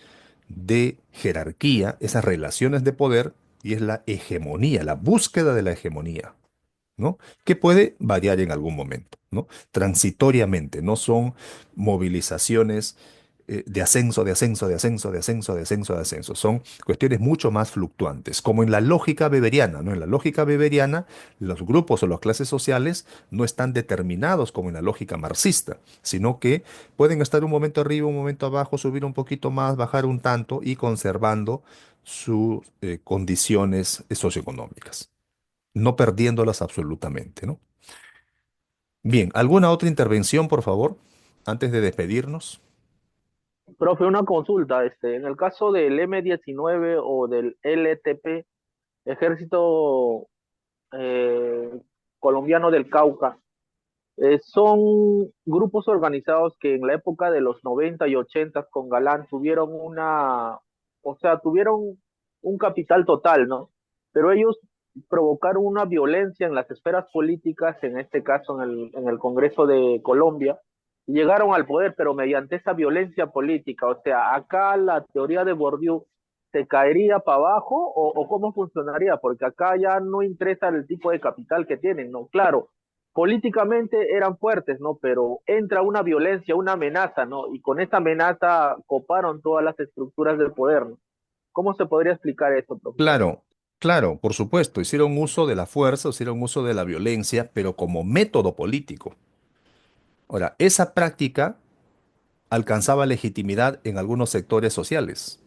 de jerarquía, esas relaciones de poder y es la hegemonía, la búsqueda de la hegemonía. ¿no? Que puede variar en algún momento, ¿no? Transitoriamente, no son movilizaciones de ascenso, de ascenso, de ascenso, de ascenso, de ascenso, de ascenso. Son cuestiones mucho más fluctuantes, como en la lógica weberiana, ¿no? En la lógica weberiana, los grupos o las clases sociales no están determinados como en la lógica marxista, sino que pueden estar un momento arriba, un momento abajo, subir un poquito más, bajar un tanto y conservando sus condiciones socioeconómicas, no perdiéndolas absolutamente, ¿no? Bien, ¿alguna otra intervención, por favor, antes de despedirnos? Profe, una consulta, en el caso del M-19 o del LTP, Ejército eh, Colombiano del Cauca, son grupos organizados que en la época de los 90 y 80 con Galán tuvieron o sea, tuvieron un capital total, ¿no? Pero ellos provocaron una violencia en las esferas políticas, en este caso en el Congreso de Colombia, y llegaron al poder, pero mediante esa violencia política. O sea, acá la teoría de Bourdieu se caería para abajo o cómo funcionaría, porque acá ya no interesa el tipo de capital que tienen, ¿no? Claro, políticamente eran fuertes, ¿no? Pero entra una violencia, una amenaza, ¿no? Y con esa amenaza coparon todas las estructuras del poder, ¿no? ¿Cómo se podría explicar eso, profesor? Claro, claro, por supuesto, hicieron uso de la fuerza, hicieron uso de la violencia, pero como método político. Ahora, esa práctica alcanzaba legitimidad en algunos sectores sociales,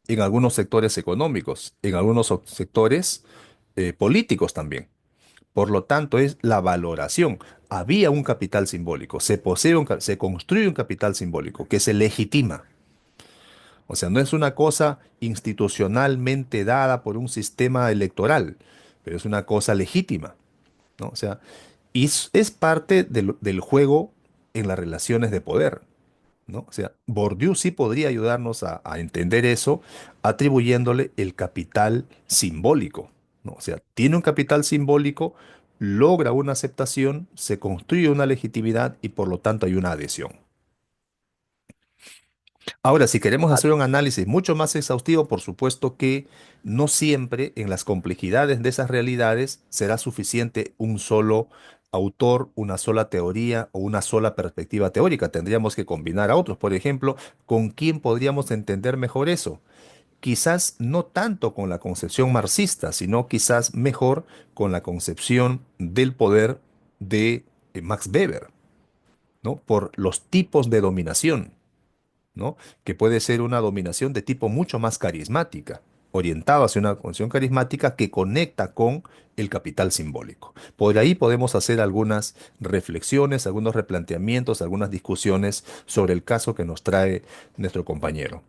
en algunos sectores económicos, en algunos sectores políticos también. Por lo tanto, es la valoración. Había un capital simbólico, se posee se construye un capital simbólico que se legitima. O sea, no es una cosa institucionalmente dada por un sistema electoral, pero es una cosa legítima, ¿no? O sea, y es parte del juego en las relaciones de poder, ¿no? O sea, Bourdieu sí podría ayudarnos a entender eso atribuyéndole el capital simbólico, ¿no? O sea, tiene un capital simbólico, logra una aceptación, se construye una legitimidad y por lo tanto hay una adhesión. Ahora, si queremos hacer un análisis mucho más exhaustivo, por supuesto que no siempre en las complejidades de esas realidades será suficiente un solo autor, una sola teoría o una sola perspectiva teórica. Tendríamos que combinar a otros. Por ejemplo, ¿con quién podríamos entender mejor eso? Quizás no tanto con la concepción marxista, sino quizás mejor con la concepción del poder de Max Weber, ¿no? Por los tipos de dominación, ¿no? Que puede ser una dominación de tipo mucho más carismática, orientada hacia una función carismática que conecta con el capital simbólico. Por ahí podemos hacer algunas reflexiones, algunos replanteamientos, algunas discusiones sobre el caso que nos trae nuestro compañero.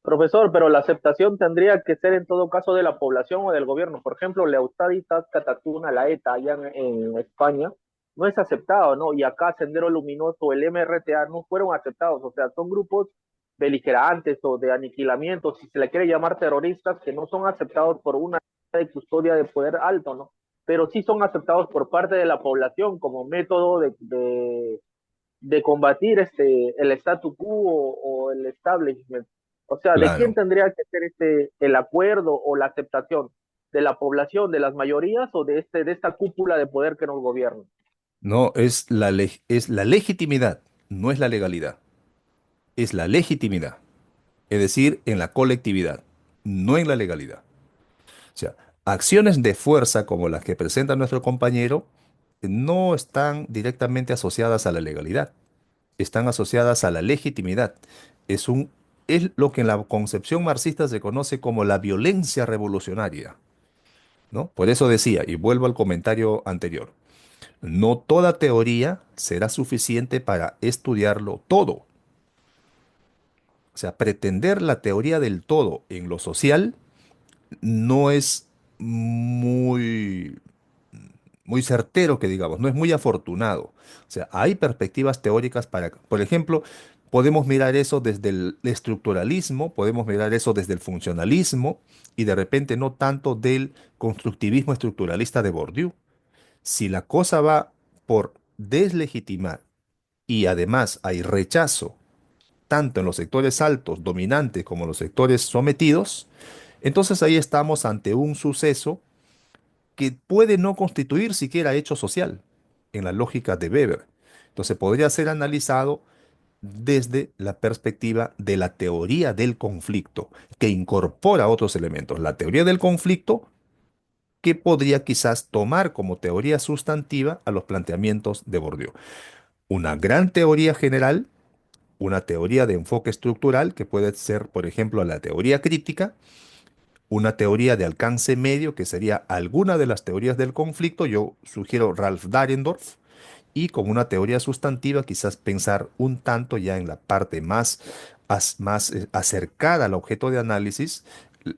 Profesor, pero la aceptación tendría que ser en todo caso de la población o del gobierno. Por ejemplo, Leostaditas Catatuna, la ETA, allá en España, no es aceptado, ¿no? Y acá Sendero Luminoso, el MRTA, no fueron aceptados. O sea, son grupos beligerantes o de aniquilamiento, si se le quiere llamar terroristas, que no son aceptados por una de custodia de poder alto, ¿no? Pero sí son aceptados por parte de la población como método de combatir el statu quo o el establishment. O sea, ¿de quién Claro, tendría que ser el acuerdo o la aceptación? ¿De la población, de las mayorías o de esta cúpula de poder que nos gobierna? no es es la legitimidad, no es la legalidad, es la legitimidad, es decir, en la colectividad, no en la legalidad. O sea, acciones de fuerza como las que presenta nuestro compañero no están directamente asociadas a la legalidad, están asociadas a la legitimidad. Es lo que en la concepción marxista se conoce como la violencia revolucionaria, ¿no? Por eso decía, y vuelvo al comentario anterior, no toda teoría será suficiente para estudiarlo todo. O sea, pretender la teoría del todo en lo social no es muy muy certero que digamos, no es muy afortunado. O sea, hay perspectivas teóricas para, por ejemplo, podemos mirar eso desde el estructuralismo, podemos mirar eso desde el funcionalismo y de repente no tanto del constructivismo estructuralista de Bourdieu. Si la cosa va por deslegitimar y además hay rechazo tanto en los sectores altos, dominantes, como en los sectores sometidos, entonces ahí estamos ante un suceso que puede no constituir siquiera hecho social en la lógica de Weber. Entonces podría ser analizado desde la perspectiva de la teoría del conflicto, que incorpora otros elementos. La teoría del conflicto que podría quizás tomar como teoría sustantiva a los planteamientos de Bourdieu. Una gran teoría general, una teoría de enfoque estructural, que puede ser, por ejemplo, la teoría crítica, una teoría de alcance medio, que sería alguna de las teorías del conflicto, yo sugiero Ralph Dahrendorf, y como una teoría sustantiva, quizás pensar un tanto ya en la parte más acercada al objeto de análisis,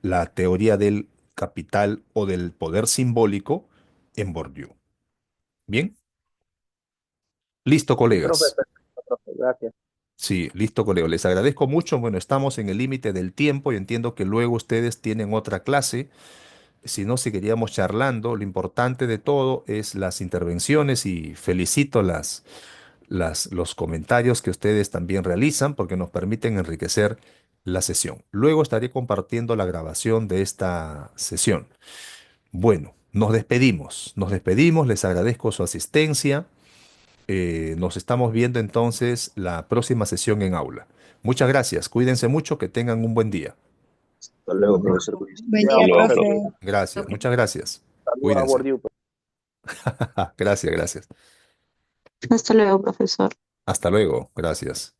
la teoría del capital o del poder simbólico en Bourdieu. Bien, listo, Sí, profe, colegas. perfecto, profe, gracias. Sí, listo, colegas. Les agradezco mucho. Bueno, estamos en el límite del tiempo y entiendo que luego ustedes tienen otra clase. Si no, seguiríamos charlando. Lo importante de todo es las intervenciones y felicito los comentarios que ustedes también realizan porque nos permiten enriquecer la sesión. Luego estaré compartiendo la grabación de esta sesión. Bueno, nos despedimos, les agradezco su asistencia. Nos estamos viendo entonces la próxima sesión en aula. Muchas gracias, cuídense mucho, que tengan un buen día. Hasta luego, profesor. Buen Ya, día, Luego, profe, profe. profe. Gracias, muchas gracias. saludos a Cuídense. Bordiú. Gracias, gracias. Hasta luego, profesor. Hasta luego, gracias.